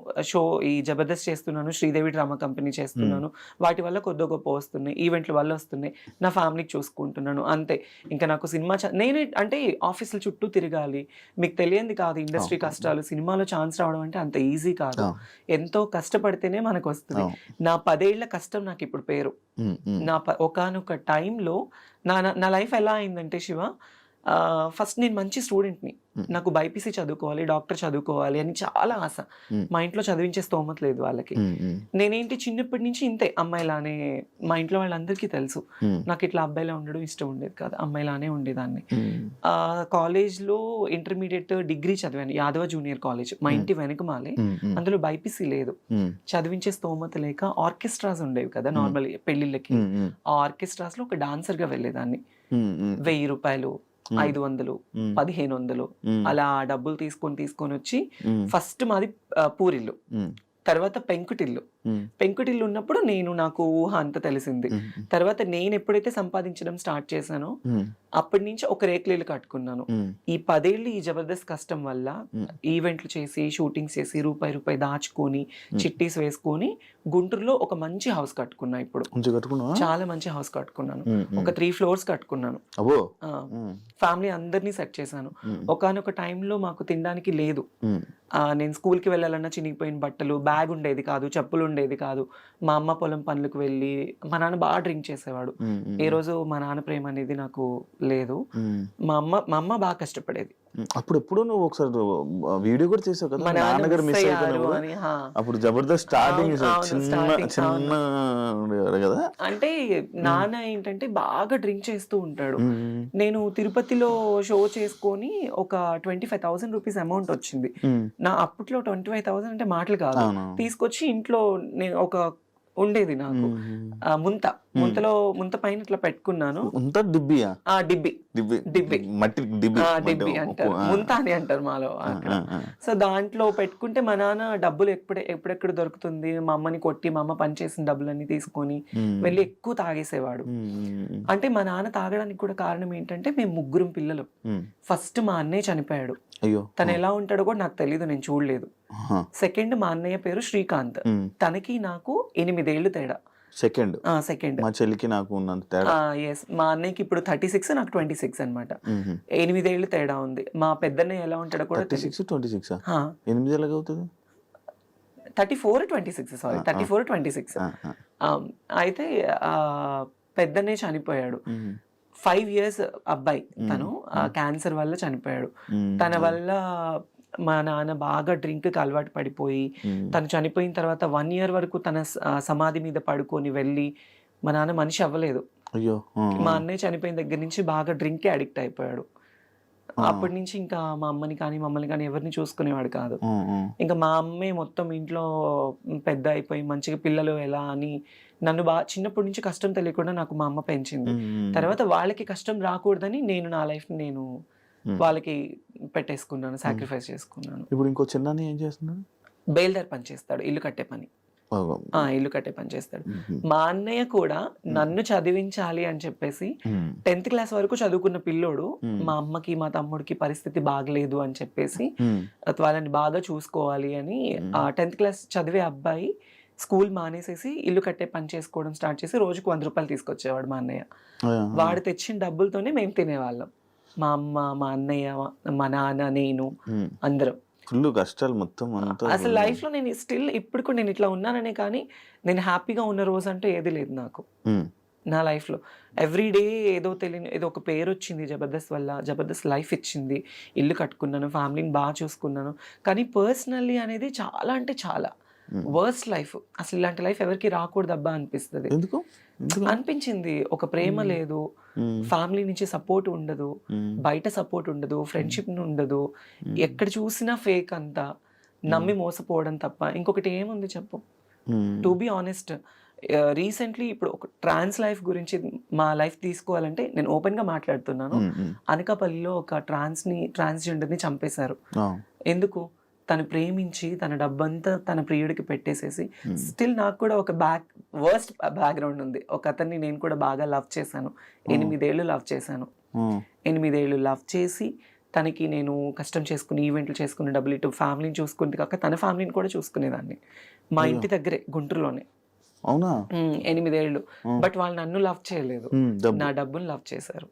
ఈ జబర్దస్త్ చేస్తున్నాను, శ్రీదేవి డ్రామా కంపెనీ చేస్తున్నాను, వాటి వల్ల కొద్ది గొప్ప వస్తున్నాయి, ఈవెంట్ల వల్ల వస్తున్నాయి, నా ఫ్యామిలీకి చూసుకుంటున్నాను అంతే. ఇంకా నాకు సినిమా నేనే అంటే ఆఫీసుల చుట్టూ తిరగాలి, మీకు తెలియంది కాదు ఇండస్ట్రీ కష్టాలు. సినిమాలో ఛాన్స్ రావడం అంటే అంత ఈజీ కాదు, ఎంతో కష్టపడితేనే మనకు వస్తుంది. నా 10 ఏళ్ల కష్టం నాకు ఇప్పుడు పేరు. నా ఒకానొక టైంలో నా లైఫ్ ఎలా అయిందంటే శివ, ఫస్ట్ నేను మంచి స్టూడెంట్ని, నాకు బైపీసీ చదువుకోవాలి, డాక్టర్ చదువుకోవాలి అని చాలా ఆశ. మా ఇంట్లో చదివించే స్తోమత లేదు వాళ్ళకి. నేనేంటి చిన్నప్పటి నుంచి ఇంతే, అమ్మాయిలానే. మా ఇంట్లో వాళ్ళందరికీ తెలుసు నాకు ఇట్లా అబ్బాయిలా ఉండడం ఇష్టం ఉండేది కాదు, అమ్మాయిలానే ఉండేదాన్ని. కాలేజ్లో ఇంటర్మీడియట్ డిగ్రీ చదివాను, యాదవ జూనియర్ కాలేజ్, మా ఇంటి వెనకమాలే. అందులో బైపీసీ లేదు, చదివించే స్తోమత లేక ఆర్కెస్ట్రాస్ ఉండేవి కదా నార్మల్ పెళ్లిళ్ళకి. ఆ ఆర్కెస్ట్రాస్ లో ఒక డాన్సర్ గా వెళ్ళేదాన్ని. 1000 రూపాయలు, 500, 1500 అలా డబ్బులు తీసుకొని వచ్చి, ఫస్ట్ మాది పూరిల్లు, తర్వాత పెంకుటిల్లు, పెంకుటిల్లు ఉన్నప్పుడు నాకు ఊహ అంత తెలిసింది. తర్వాత నేను ఎప్పుడైతే సంపాదించడం స్టార్ట్ చేశానో అప్పటి నుంచి ఒక రేకులు కట్టుకున్నాను. ఈ 10 ఏళ్ళు ఈ జబర్దస్త్ కష్టం వల్ల ఈవెంట్లు చేసి, షూటింగ్స్ చేసి, రూపాయి దాచుకొని, చిట్టీస్ వేసుకొని గుంటూరులో ఒక మంచి హౌస్ కట్టుకున్నా. ఇప్పుడు చాలా మంచి హౌస్ కట్టుకున్నాను. ఒక 3 floors కట్టుకున్నాను. ఫ్యామిలీ అందరినీ సెట్ చేశాను. ఒకానొక టైంలో మాకు తినడానికి లేదు. నేను స్కూల్కి వెళ్ళాలన్నా చినిగిపోయిన బట్టలు, బ్యాగ్ ఉండేది కాదు, చెప్పులు ఉండేది కాదు. మా అమ్మ పొలం పనులకు వెళ్ళి, మా నాన్న బాగా డ్రింక్ చేసేవాడు. ఏ రోజు మా నాన్న ప్రేమ అనేది నాకు లేదు. మా అమ్మ బాగా కష్టపడేది. అప్పుడు ఎప్పుడు నువ్వు ఒకసారి వీడియో కూడా చేసావు కదా, మా నాన్న నాన్నగారు మిస్ అయిపోయినా అని. అప్పుడు జబర్దస్త్ స్టార్టింగ్ చిన్న ఉండేవారు కదా. అంటే నాన్న ఏంటంటే బాగా డ్రింక్ చేస్తూ ఉంటాడు. నేను తిరుపతిలో షో చేసుకొని ఒక 25,000 రూపీస్ అమౌంట్ వచ్చింది. నా అప్పట్లో 25,000 అంటే మాటలు కాదు. తీసుకొచ్చి ఇంట్లో నేను ఒక ఉండేది నాకు ముంత పైన ఇట్లా పెట్టుకున్నాను. డిబ్బి అంటారు, ముంత అని అంటారు మాలో అక్కడ. సో దాంట్లో పెట్టుకుంటే మా నాన్న డబ్బులు ఎప్పుడెక్కడ దొరుకుతుంది, మా అమ్మని కొట్టి మా అమ్మ పనిచేసిన డబ్బులన్నీ తీసుకొని వెళ్ళి ఎక్కువ తాగేసేవాడు. అంటే మా నాన్న తాగడానికి కూడా కారణం ఏంటంటే మేము 3 పిల్లలు. ఫస్ట్ మా అన్నయ్య చనిపోయాడు. తను ఎలా ఉంటాడో కూడా నాకు తెలీదు, నేను చూడలేదు. సెకండ్ మా అన్నయ్య పేరు శ్రీకాంత్. తనకి నాకు 8 ఏళ్ళు తేడా. సెకండ్ మా చెల్లికి నాకు ఉన్నంత తేడా. మా అన్నయ్యకి ఇప్పుడు 36, నాకు 26 అనమాట. 8 ఏళ్ళు తేడా ఉంది. మా పెద్దన్నయ్య ఎలా ఉంటాడో కూడా 26 8 ఎలాగ అవుతుంది? 34, 26 సారీ 34, 26. అయితే పెద్దన్నయ్య చనిపోయాడు. 5 years అబ్బాయి, తను క్యాన్సర్ వల్ల చనిపోయాడు. తన వల్ల మా నాన్న బాగా డ్రింక్ కి అలవాటు పడిపోయి, తను చనిపోయిన తర్వాత 1 year వరకు తన సమాధి మీద పడుకొని వెళ్ళి మా నాన్న మనిషి అవ్వలేదు. మా అన్నయ్య చనిపోయిన దగ్గర నుంచి బాగా డ్రింక్ కి అడిక్ట్ అయిపోయాడు. అప్పటి నుంచి ఇంకా మా అమ్మని కానీ మమ్మల్ని కానీ ఎవరిని చూసుకునేవాడు కాదు. ఇంకా మా అమ్మే మొత్తం ఇంట్లో పెద్ద అయిపోయి మంచిగా పిల్లలు ఎలా అని నన్ను బాగా చిన్నప్పటి నుంచి కష్టం తెలియకుండా నాకు మా అమ్మ పెంచింది. తర్వాత వాళ్ళకి కష్టం రాకూడదని నేను నా లైఫ్ నేను వాళ్ళకి పెట్టేసుకున్నాను, సాక్రిఫైస్ చేసుకున్నాను. ఇప్పుడు ఇంకో చిన్న ఏం చేస్తున్నాడు? బేల్దార్ పని చేస్తాడు, ఇల్లు కట్టే పని. ఇల్లు కట్టే పని చేస్తాడు. మా అన్నయ్య కూడా నన్ను చదివించాలి అని చెప్పేసి 10th class వరకు చదువుకున్న పిల్లోడు, మా అమ్మకి మా తమ్ముడికి పరిస్థితి బాగలేదు అని చెప్పేసి వాళ్ళని బాగా చూసుకోవాలి అని 10th class చదివే అబ్బాయి స్కూల్ మానేసేసి ఇల్లు కట్టే పని చేసుకోవడం స్టార్ట్ చేసి రోజుకు 100 రూపాయలు తీసుకొచ్చేవాడు మా అన్నయ్య. వాడు తెచ్చిన డబ్బులతోనే మేము తినేవాళ్ళం. మా అమ్మ, మా అన్నయ్య, మా నాన్న, నేను అందరం. ఫుల్ కష్టాలు మొత్తం. అసలు లైఫ్ లో నేను స్టిల్ ఇప్పుడు కూడా నేను ఇట్లా ఉన్నాననే కానీ నేను హ్యాపీగా ఉన్న రోజు అంటూ ఏది లేదు నాకు నా లైఫ్ లో. ఎవ్రీడే ఏదో తెలియని ఏదో ఒక పేరు వచ్చింది జబర్దస్త్ వల్ల, జబర్దస్త్ లైఫ్ ఇచ్చింది, ఇల్లు కట్టుకున్నాను, ఫ్యామిలీని బాగా చూసుకున్నాను. కానీ పర్సనల్లీ అనేది చాలా అంటే చాలా వర్స్ట్ లైఫ్. అసలు ఇలాంటి లైఫ్ ఎవరికి రాకూడదు అబ్బా అనిపిస్తుంది. అనిపించింది. ఒక ప్రేమ లేదు, ఫ్యామిలీ నుంచి సపోర్ట్ ఉండదు, బయట సపోర్ట్ ఉండదు, ఫ్రెండ్షిప్ ఉండదు, ఎక్కడ చూసినా ఫేక్ అంతా, నమ్మి మోసపోవడం తప్ప ఇంకొకటి ఏముంది చెప్పు. టు బి ఆనెస్ట్, రీసెంట్లీ ఇప్పుడు ఒక ట్రాన్స్ లైఫ్ గురించి మా లైఫ్ తీసుకోవాలంటే నేను ఓపెన్ గా మాట్లాడుతున్నాను. అనకాపల్లిలో ఒక ట్రాన్స్జెండర్ ని చంపేశారు. ఎందుకు? తను ప్రేమించి తన డబ్బంతా తన ప్రియుడికి పెట్టేసేసి. స్టిల్ నాకు కూడా ఒక వర్స్ట్ బ్యాక్గ్రౌండ్ ఉంది. ఒక అతన్ని నేను కూడా బాగా లవ్ చేశాను. 8 ఏళ్ళు లవ్ చేశాను. 8 ఏళ్ళు లవ్ చేసి తనకి నేను కష్టం చేసుకుని ఈవెంట్లు చేసుకుని డబ్బులు ఇటు ఫ్యామిలీని చూసుకుంటే కాక తన ఫ్యామిలీని కూడా చూసుకునేదాన్ని. మా ఇంటి దగ్గరే గుంటూరులోనే. 8 ఏళ్ళు. బట్ వాళ్ళు నన్ను లవ్ చేయలేదు, నా డబ్బును లవ్ చేశారు.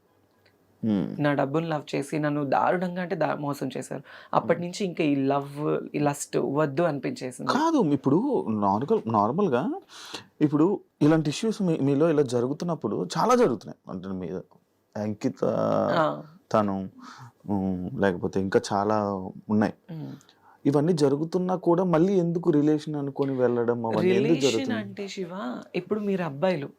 నా డబ్బును లవ్ చేసి నన్ను దారుణంగా అంటే మోసం చేశారు. అప్పటి నుంచి ఇంకా ఈ లవ్, ఈ లస్ట్ వద్దు అనిపించేసింది. కాదు, ఇప్పుడు నార్మల్గా ఇప్పుడు ఇలాంటి ఇష్యూస్ మీలో ఇలా జరుగుతున్నప్పుడు చాలా జరుగుతున్నాయి. అంటే మీద అంకిత, తను, లేకపోతే ఇంకా చాలా ఉన్నాయి. ఇవన్నీ జరుగుతున్నా కూడా మళ్ళీ ఎందుకు రిలేషన్ అనుకొని వెళ్ళడం? రిలేషన్ అంటే శివ, ఇప్పుడు మీరు అబ్బాయిలు,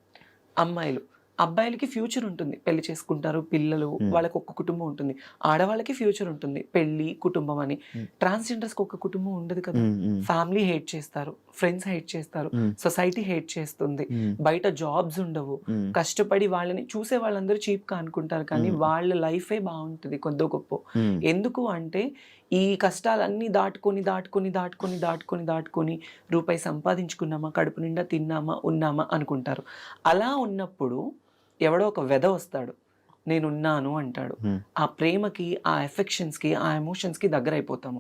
అమ్మాయిలు, అబ్బాయిలకి ఫ్యూచర్ ఉంటుంది, పెళ్లి చేసుకుంటారు, పిల్లలు, వాళ్ళకి ఒక కుటుంబం ఉంటుంది. ఆడవాళ్ళకి ఫ్యూచర్ ఉంటుంది, పెళ్లి, కుటుంబం అని. ట్రాన్స్జెండర్స్ కి ఒక కుటుంబం ఉండదు కదా. ఫ్యామిలీ హేట్ చేస్తారు, ఫ్రెండ్స్ హేట్ చేస్తారు, సొసైటీ హేట్ చేస్తుంది, బయట జాబ్స్ ఉండవు, కష్టపడి వాళ్ళని చూసే వాళ్ళందరూ చీప్ గా అనుకుంటారు, కానీ వాళ్ళ లైఫే బాగుంటుంది కొద్ది గొప్ప. ఎందుకు అంటే ఈ కష్టాలన్నీ దాటుకొని రూపాయి సంపాదించుకున్నామా, కడుపు నిండా తిన్నామా, ఉన్నామా అనుకుంటారు. అలా ఉన్నప్పుడు ఎవడో ఒక వెధ వస్తాడు, నేనున్నాను అంటాడు. ఆ ప్రేమకి, ఆ ఎఫెక్షన్స్కి, ఆ ఎమోషన్స్కి దగ్గర అయిపోతాము.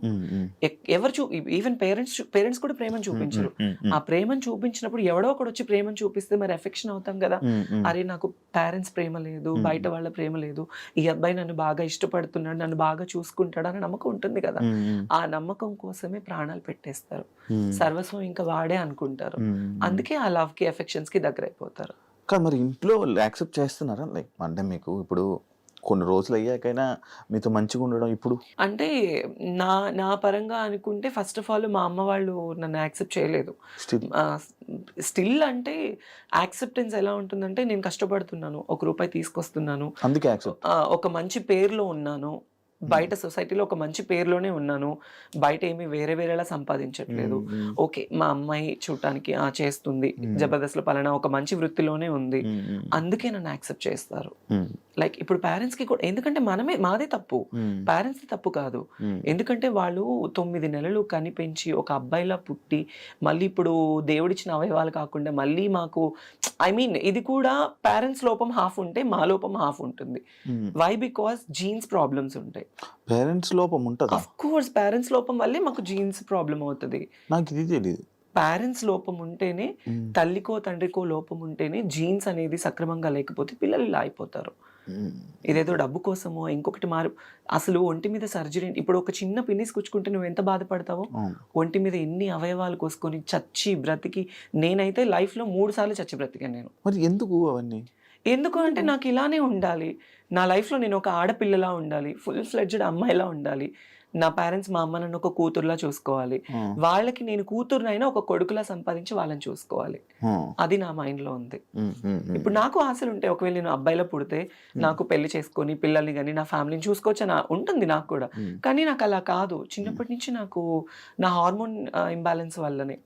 ఎవరు ఈవెన్ పేరెంట్స్ కూడా ప్రేమను చూపించరు. ఆ ప్రేమను చూపించినప్పుడు ఎవడో ఒకడు వచ్చి ప్రేమను చూపిస్తే మరి ఎఫెక్షన్ అవుతాం కదా. అరే నాకు పేరెంట్స్ ప్రేమ లేదు, బయట వాళ్ళ ప్రేమ లేదు, ఈ అబ్బాయి నన్ను బాగా ఇష్టపడుతున్నాడు, నన్ను బాగా చూసుకుంటాడు అనే నమ్మకం ఉంటుంది కదా. ఆ నమ్మకం కోసమే ప్రాణాలు పెట్టేస్తారు, సర్వస్వం ఇంకా వాడే అనుకుంటారు. అందుకే ఆ లవ్కి, ఎఫెక్షన్స్కి దగ్గర అయిపోతారు. కానీ మరి ఇంట్లో యాక్సెప్ట్ చేస్తున్నారా? లైక్ అంటే మీకు ఇప్పుడు కొన్ని రోజులు అయ్యాకైనా మీతో మంచిగా ఉండడం ఇప్పుడు అంటే నా పరంగా అనుకుంటే ఫస్ట్ ఆఫ్ ఆల్ మా అమ్మ వాళ్ళు నన్ను యాక్సెప్ట్ చేయలేదు. స్టిల్ స్టిల్ అంటే యాక్సెప్టెన్స్ ఎలా ఉంటుందంటే, నేను కష్టపడుతున్నాను, ₹1 తీసుకొస్తున్నాను, అందుకే యాక్సెప్ట్. ఒక మంచి పేరులో ఉన్నాను, బయట సొసైటీలో ఒక మంచి పేరులోనే ఉన్నాను, బయట ఏమి వేరేలా సంపాదించట్లేదు. ఓకే, మా అమ్మాయి చూడటానికి చేస్తుంది, జబర్దస్త్లో పలానా ఒక మంచి వృత్తిలోనే ఉంది, అందుకే నన్ను యాక్సెప్ట్ చేస్తారు. లైక్ ఇప్పుడు పేరెంట్స్కి కూడా, ఎందుకంటే మాదే తప్పు, పేరెంట్స్ది తప్పు కాదు. ఎందుకంటే వాళ్ళు 9 నెలలు కనిపెంచి ఒక అబ్బాయిలా పుట్టి, మళ్ళీ ఇప్పుడు దేవుడిచ్చిన అవయవాలు కాకుండా మళ్ళీ మాకు ఇది కూడా పేరెంట్స్ లోపం హాఫ్ ఉంటే మా లోపం హాఫ్ ఉంటుంది. వై? బికాస్ జీన్స్ ప్రాబ్లమ్స్ ఉంటాయి. పేరెంట్స్ లోపం ఉంటుందా? ఆఫ్ కోర్స్ పేరెంట్స్ లోపం వల్లే మాకు జీన్స్ ప్రాబ్లం అవుతుంది. నాకు ఇది తెలియదు. పేరెంట్స్ లోపం ఉంటేనే, తల్లికో తండ్రికో లోపం ఉంటేనే జీన్స్ అనేది సక్రమంగా లేకపోతే పిల్లలు ఇలా అయిపోతారు. ఇదేదో డబ్బు కోసమో ఇంకొకటి అసలు ఒంటి మీద సర్జరీ, ఇప్పుడు ఒక చిన్న పిన్నిస్ కుచ్చుకుంటే నువ్వు ఎంత బాధపడతావో, ఒంటి మీద ఎన్ని అవయవాలు కోసుకొని చచ్చి బ్రతికి, నేనైతే లైఫ్లో 3 సార్లు చచ్చి బ్రతికాను నేను. మరి ఎందుకు అవన్నీ? ఎందుకు అంటే నాకు ఇలానే ఉండాలి, నా లైఫ్లో నేను ఒక ఆడపిల్లలా ఉండాలి, ఫుల్ ఫ్లెడ్జ్డ్ అమ్మాయిలా ఉండాలి, నా పేరెంట్స్ మా అమ్మ నన్ను ఒక కూతురులా చూసుకోవాలి, వాళ్ళకి నేను కూతురునైనా ఒక కొడుకులా సంపాదించి వాళ్ళని చూసుకోవాలి, అది నా మైండ్లో ఉంది. ఇప్పుడు నాకు ఆశలు ఉంటాయి, ఒకవేళ నేను అబ్బాయిలో పుడితే నాకు పెళ్లి చేసుకొని పిల్లల్ని కానీ నా ఫ్యామిలీని చూసుకోవచ్చు అని ఉంటుంది నాకు కూడా. కానీ నాకు అలా కాదు, చిన్నప్పటి నుంచి నాకు నా హార్మోన్ ఇంబ్యాలెన్స్ వల్లనే,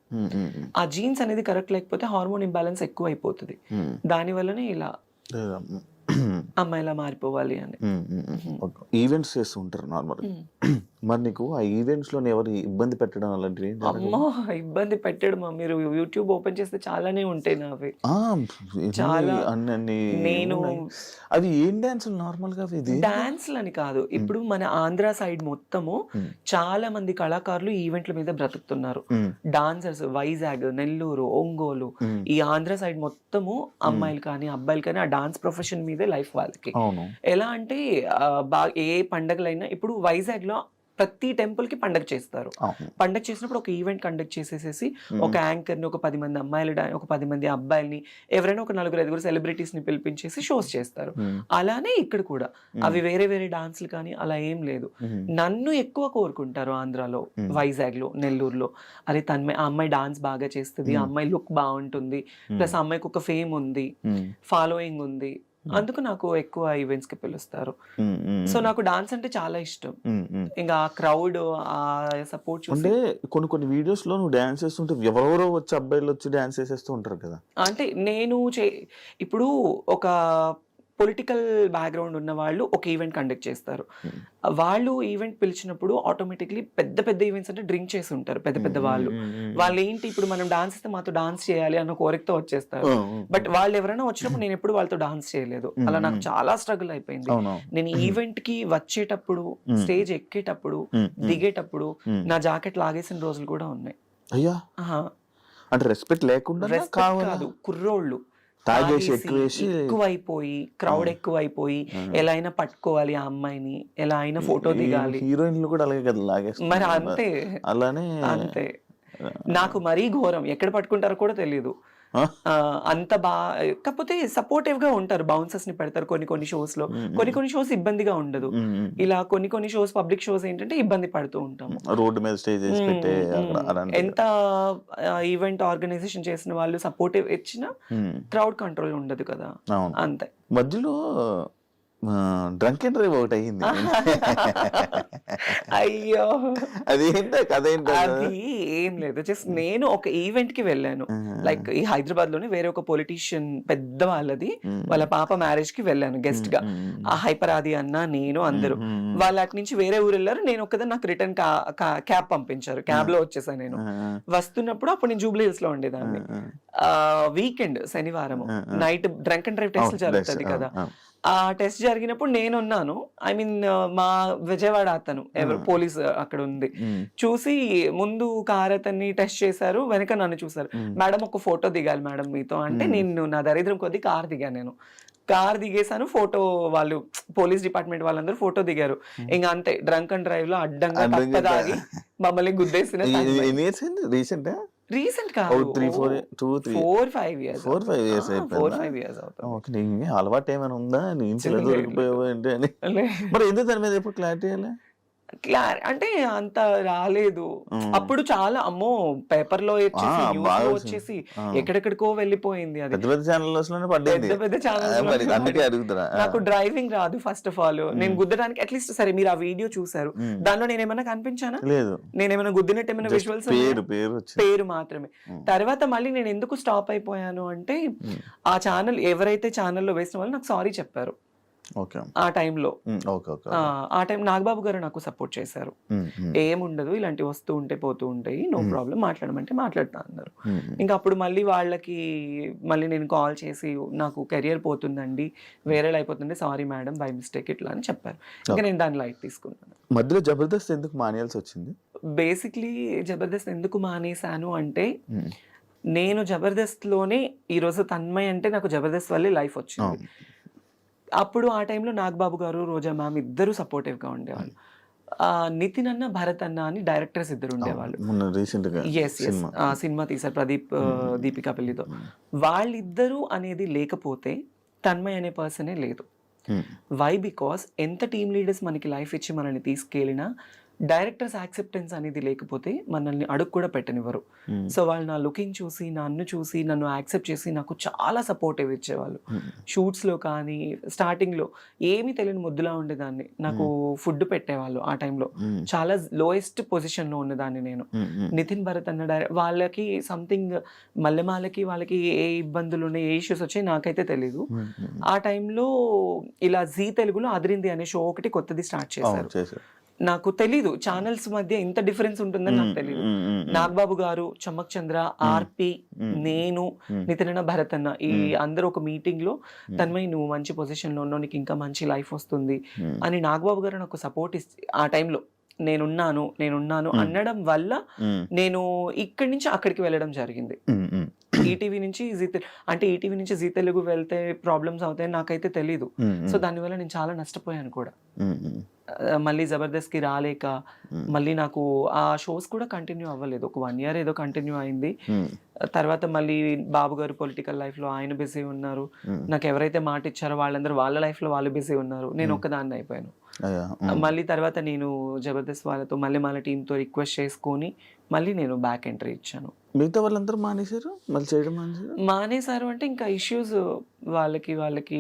ఆ జీన్స్ అనేది కరెక్ట్ లేకపోతే హార్మోన్ ఇంబ్యాలెన్స్ ఎక్కువ అయిపోతుంది, దానివల్లనే ఇలా అమ్మాయిలా మారిపోవాలి అని. ఈవెంట్స్ చేస్తూ ఉంటారు నార్మల్. మరి నీకు ఆ ఈవెంట్స్ లో ఎవరు ఇబ్బంది పెట్టడం అలాంటివి? అమ్మో, ఇబ్బంది పెట్టడం, మీరు యూట్యూబ్ ఓపెన్ చేస్తే చాలానే ఉంటాయి నావి. చాలా నేను అవి ఏం డాన్సులు నార్మల్ గా? డాన్స్లు అని కాదు, ఇప్పుడు మన ఆంధ్ర సైడ్ మొత్తము చాలా మంది కళాకారులు ఈవెంట్ల మీద బ్రతుకుతున్నారు. డాన్సర్స్ వైజాగ్, నెల్లూరు, ఒంగోలు, ఈ ఆంధ్ర సైడ్ మొత్తము అమ్మాయిలు కానీ అబ్బాయిలు కానీ ఆ డాన్స్ ప్రొఫెషన్ మీదే లైఫ్ వాళ్ళకి. ఎలా అంటే ఏ పండగలైనా, ఇప్పుడు వైజాగ్ లో ప్రతి టెంపుల్ కి పండగ చేస్తారు. పండగ చేసినప్పుడు ఒక ఈవెంట్ కండక్ట్ చేసేసేసి ఒక యాంకర్ ని, ఒక 10 మంది అమ్మాయిలు, ఒక 10 మంది అబ్బాయిల్ని, ఎవరైనా ఒక 4-5 సెలబ్రిటీస్ ని పిలిపించేసి షోస్ చేస్తారు. అలానే ఇక్కడ కూడా అవి వేరే డాన్స్లు కానీ అలా ఏం లేదు. నన్ను ఎక్కువ కోరుకుంటారు ఆంధ్రాలో, వైజాగ్ లో, నెల్లూరులో. అరే ఆ అమ్మాయి డాన్స్ బాగా చేస్తుంది, ఆ అమ్మాయి లుక్ బాగుంటుంది, ప్లస్ ఆ అమ్మాయికి ఒక ఫేమ్ ఉంది, ఫాలోయింగ్ ఉంది, అందుకు నాకు ఎక్కువ ఈవెంట్స్ కి పిలుస్తారు. సో నాకు డాన్స్ అంటే చాలా ఇష్టం. ఇంకా ఆ క్రౌడ్, ఆ సపోర్ట్ చూస్తే కొన్ని వీడియోస్ లో నువ్వు డాన్స్ చేస్తుంటే ఎవరెవరో వచ్చి అబ్బాయిలు వచ్చి డాన్స్ చేసేస్తూ ఉంటారు కదా. అంటే నేను ఇప్పుడు ఒక పొలిటికల్ బ్యాక్గ్రౌండ్ ఉన్న వాళ్ళు ఒక ఈవెంట్ కండక్ట్ చేస్తారు. వాళ్ళు ఈవెంట్ పిలిచినప్పుడు ఆటోమేటిక్లీ పెద్ద ఈవెంట్స్ అంటే డ్రింక్ చేసి ఉంటారు పెద్ద వాళ్ళు. వాళ్ళు ఏంటి, ఇప్పుడు మనం డాన్స్ ఇస్తే మాతో డాన్స్ చేయాలి అన్న కోరికతో వచ్చేస్తారు. బట్ వాళ్ళు ఎవరైనా వచ్చినప్పుడు నేను ఎప్పుడు వాళ్ళతో డాన్స్ చేయలేదు. అలా నాకు చాలా స్ట్రగుల్ అయిపోయింది. నేను ఈవెంట్ కి వచ్చేటప్పుడు, స్టేజ్ ఎక్కేటప్పుడు, దిగేటప్పుడు నా జాకెట్ లాగేసిన రోజులు కూడా ఉన్నాయి. అయ్యా, అంటే రెస్పెక్ట్ లేకుండా కాదు, కుర్రోళ్ళు ఎక్కువైపోయి, క్రౌడ్ ఎక్కువైపోయి, ఎలా అయినా పట్టుకోవాలి ఆ అమ్మాయిని, ఎలా అయినా ఫోటో దిగాలి. హీరోయిన్లు కూడా అలాగే కదా లాగేస్తారు. మరి అంతే, అలానే అంతే. నాకు మరీ ఘోరం, ఎక్కడ పట్టుకుంటారో కూడా తెలియదు. అంత కాకపోతే సపోర్టివ్ గా ఉంటారు, బౌన్సర్స్ ని పెడతారు కొన్ని షోస్ లో. కొన్ని షోస్ ఇబ్బందిగా ఉండదు. ఇలా కొన్ని షోస్, పబ్లిక్ షోస్ ఏంటంటే ఇబ్బంది పడుతూ ఉంటాము. రోడ్డు మీద స్టేజ్ ఎంత ఈవెంట్ ఆర్గనైజేషన్ చేసిన వాళ్ళు సపోర్టివ్ ఇచ్చినా క్రౌడ్ కంట్రోల్ ఉండదు కదా, అంతే. మధ్యలో డ్రంక్ అండ్ డ్రైవ్ ఒకటి అయ్యింది. అయ్యో అదేంటో కథ ఏంటో. అది ఏం లేదు, జస్ట్ నేను ఒక ఈవెంట్ కి వెళ్ళాను, లైక్ ఈ హైదరాబాద్ లోనే వేరే ఒక పొలిటీషియన్ పెద్ద వాళ్ళది వాళ్ళ పాప మ్యారేజ్ కి వెళ్ళాను గెస్ట్ గా. ఆ హైపర్ ఆది అన్న నేను అందరూ వాళ్ళ అటు నుంచి వేరే ఊరు వెళ్ళారు, నేను ఒక్కదాన్ని నాకు రిటర్న్ క్యాబ్ పంపించారు, క్యాబ్ లో వచ్చేసాను. నేను వస్తున్నప్పుడు అప్పుడు నేను జూబ్లీ హిల్స్ లో ఉండేదాన్ని. వీకెండ్ శనివారం night drunk and drive test జరుగుతుంది కదా, ఆ టెస్ట్ జరిగినప్పుడు నేనున్నాను. ఐ మీన్ మా విజయవాడ అతను ఎవరు పోలీస్ అక్కడ ఉంది చూసి ముందు కార్ అతన్ని టెస్ట్ చేశారు, వెనక నన్ను చూసారు. మేడం ఒక ఫోటో దిగాలి మేడం మీతో అంటే, నేను నా దరిద్రం కొద్ది కార్ దిగాను. నేను కార్ దిగేసాను, ఫోటో వాళ్ళు పోలీస్ డిపార్ట్మెంట్ వాళ్ళందరూ ఫోటో దిగారు. ఇంకా అంతే డ్రంక్ అండ్ డ్రైవ్ లో అడ్డంగా కప్పదాగి మమ్మల్ని గుద్దేసిన. రీసెంట్ కాదు, 4-5 years అవుతుంది. అలవాటు ఏమైనా ఉందా, నేను దొరికిపోయావు ఏంటి అని. మరి ఎందుకు దాని మీద ఎప్పుడు క్లారిటీ అంటే అంత రాలేదు అప్పుడు. చాలా అమ్మో పేపర్ లో వచ్చేసి ఎక్కడెక్కడికో వెళ్ళిపోయింది. అది పెద్ద పెద్ద ఛానల్స్. నాకు డ్రైవింగ్ రాదు ఫస్ట్ ఆఫ్ ఆల్. నేను గుద్దడానికి అట్లీస్ట్ సరే మీరు ఆ వీడియో చూసారు, దానిలో నేను ఏమైనా కనిపించానా? లేదు. నేనేమైనా గుద్దినట్టు ఏమైనా విజువల్స్? పేరు మాత్రమే. తర్వాత మళ్ళీ నేను ఎందుకు స్టాప్ అయిపోయాను అంటే, ఆ ఛానల్ ఎవరైతే ఛానల్లో వేసిన వాళ్ళు నాకు సారీ చెప్పారు ఆ టైంలో. ఆ టైం నాగబాబు గారు నాకు సపోర్ట్ చేశారు. ఏముండదు, ఇలాంటివి వస్తూ ఉంటే పోతూ ఉంటాయి, నో ప్రాబ్లం, మాట్లాడమంటే మాట్లాడుతా అన్నారు. ఇంకా అప్పుడు మళ్ళీ వాళ్ళకి మళ్ళీ నేను కాల్ చేసి నాకు కెరియర్ పోతుందండి, వేరే అయిపోతుంది, సారీ మేడం బై మిస్టేక్ ఇట్లా అని చెప్పారు. ఇంకా నేను దాన్ని లైట్ తీసుకున్నాను. మధ్యలో జబర్దస్త్ ఎందుకు మానేయాల్సి వచ్చింది? బేసిక్లీ జబర్దస్త్ ఎందుకు మానేశాను అంటే, నేను జబర్దస్త్ లోనే ఈరోజు తన్మయ్ అంటే నాకు జబర్దస్త్ వల్లే లైఫ్ వచ్చింది. అప్పుడు ఆ టైంలో నాగబాబు గారు, రోజా మ్యామ్ ఇద్దరు సపోర్టివ్గా ఉండేవాళ్ళు. నితిన్ అన్న, భరత్ అన్న అని డైరెక్టర్స్ ఇద్దరు ఉండేవాళ్ళు. సినిమా తీశారు ప్రదీప్ దీపికా పెళ్లితో. వాళ్ళిద్దరూ అనేది లేకపోతే తన్మయ్ అనే పర్సనే లేదు. వై? బికాస్ ఎంత టీమ్ లీడర్స్ మనకి లైఫ్ ఇచ్చి మనల్ని తీసుకెళ్ళినా డైరెక్టర్స్ యాక్సెప్టెన్స్ అనేది లేకపోతే మనల్ని అడుగు కూడా పెట్టనివ్వరు. సో వాళ్ళు నా లుకింగ్ చూసి, నన్ను చూసి, నన్ను యాక్సెప్ట్ చేసి నాకు చాలా సపోర్టివ్ ఇచ్చేవాళ్ళు. షూట్స్లో కానీ స్టార్టింగ్లో ఏమీ తెలియని ముద్దులా ఉండేదాన్ని. నాకు ఫుడ్ పెట్టేవాళ్ళు ఆ టైంలో. చాలా లోయెస్ట్ పొజిషన్లో ఉన్నదాన్ని నేను. నితిన్, భరత్ అన్న వాళ్ళకి సంథింగ్ మల్లెమాలకి వాళ్ళకి ఏ ఇబ్బందులు ఉన్నాయి, ఏ ఇష్యూస్ వచ్చాయి నాకైతే తెలీదు. ఆ టైంలో ఇలా జీ తెలుగులో అదిరింది అనే షో ఒకటి కొత్తది స్టార్ట్ చేశారు. నాకు తెలీదు ఛానల్స్ మధ్య ఇంత డిఫరెన్స్ ఉంటుందని నాకు తెలియదు. నాగబాబు గారు, చమ్మక్ చంద్ర, ఆర్పి, నేను, నితిన్, భరత్ అన్న ఈ అందరూ ఒక మీటింగ్ లో తన్మయ్ నువ్వు మంచి పొజిషన్ లో ఉన్నావు, నీకు ఇంకా మంచి లైఫ్ వస్తుంది అని నాగబాబు గారు నాకు సపోర్ట్ ఆ టైంలో నేనున్నాను అనడం వల్ల నేను ఇక్కడి నుంచి అక్కడికి వెళ్ళడం జరిగింది. ఈటీవీ నుంచి ఈటీవీ నుంచి జీ తెలుగు వెళ్తే ప్రాబ్లమ్స్ అవుతాయని నాకైతే తెలీదు. సో దానివల్ల నేను చాలా నష్టపోయాను కూడా. మళ్ళీ జబర్దస్త్ కి రాలేక మళ్ళీ నాకు ఆ షోస్ కూడా కంటిన్యూ అవ్వలేదు. ఒక 1 year ఏదో కంటిన్యూ అయింది. తర్వాత మళ్ళీ బాబు గారు పొలిటికల్ లైఫ్ లో ఆయన బిజీ ఉన్నారు. నాకు ఎవరైతే మాట ఇచ్చారో వాళ్ళందరూ వాళ్ళ లైఫ్ లో వాళ్ళు బిజీ ఉన్నారు. నేను ఒక్కదాన్ని అయిపోయాను. మళ్ళీ తర్వాత నేను జబర్దస్త్ వాళ్ళతో మళ్ళీ మన టీంతో రిక్వెస్ట్ చేసుకొని మళ్ళీ నేను బ్యాక్ ఎంట్రీ ఇచ్చాను. మిగతా వాళ్ళందరూ మానేశారు, మళ్ళీ చేయడం మానేశారు అంటే ఇంకా ఇష్యూస్ వాళ్ళకి వాళ్ళకి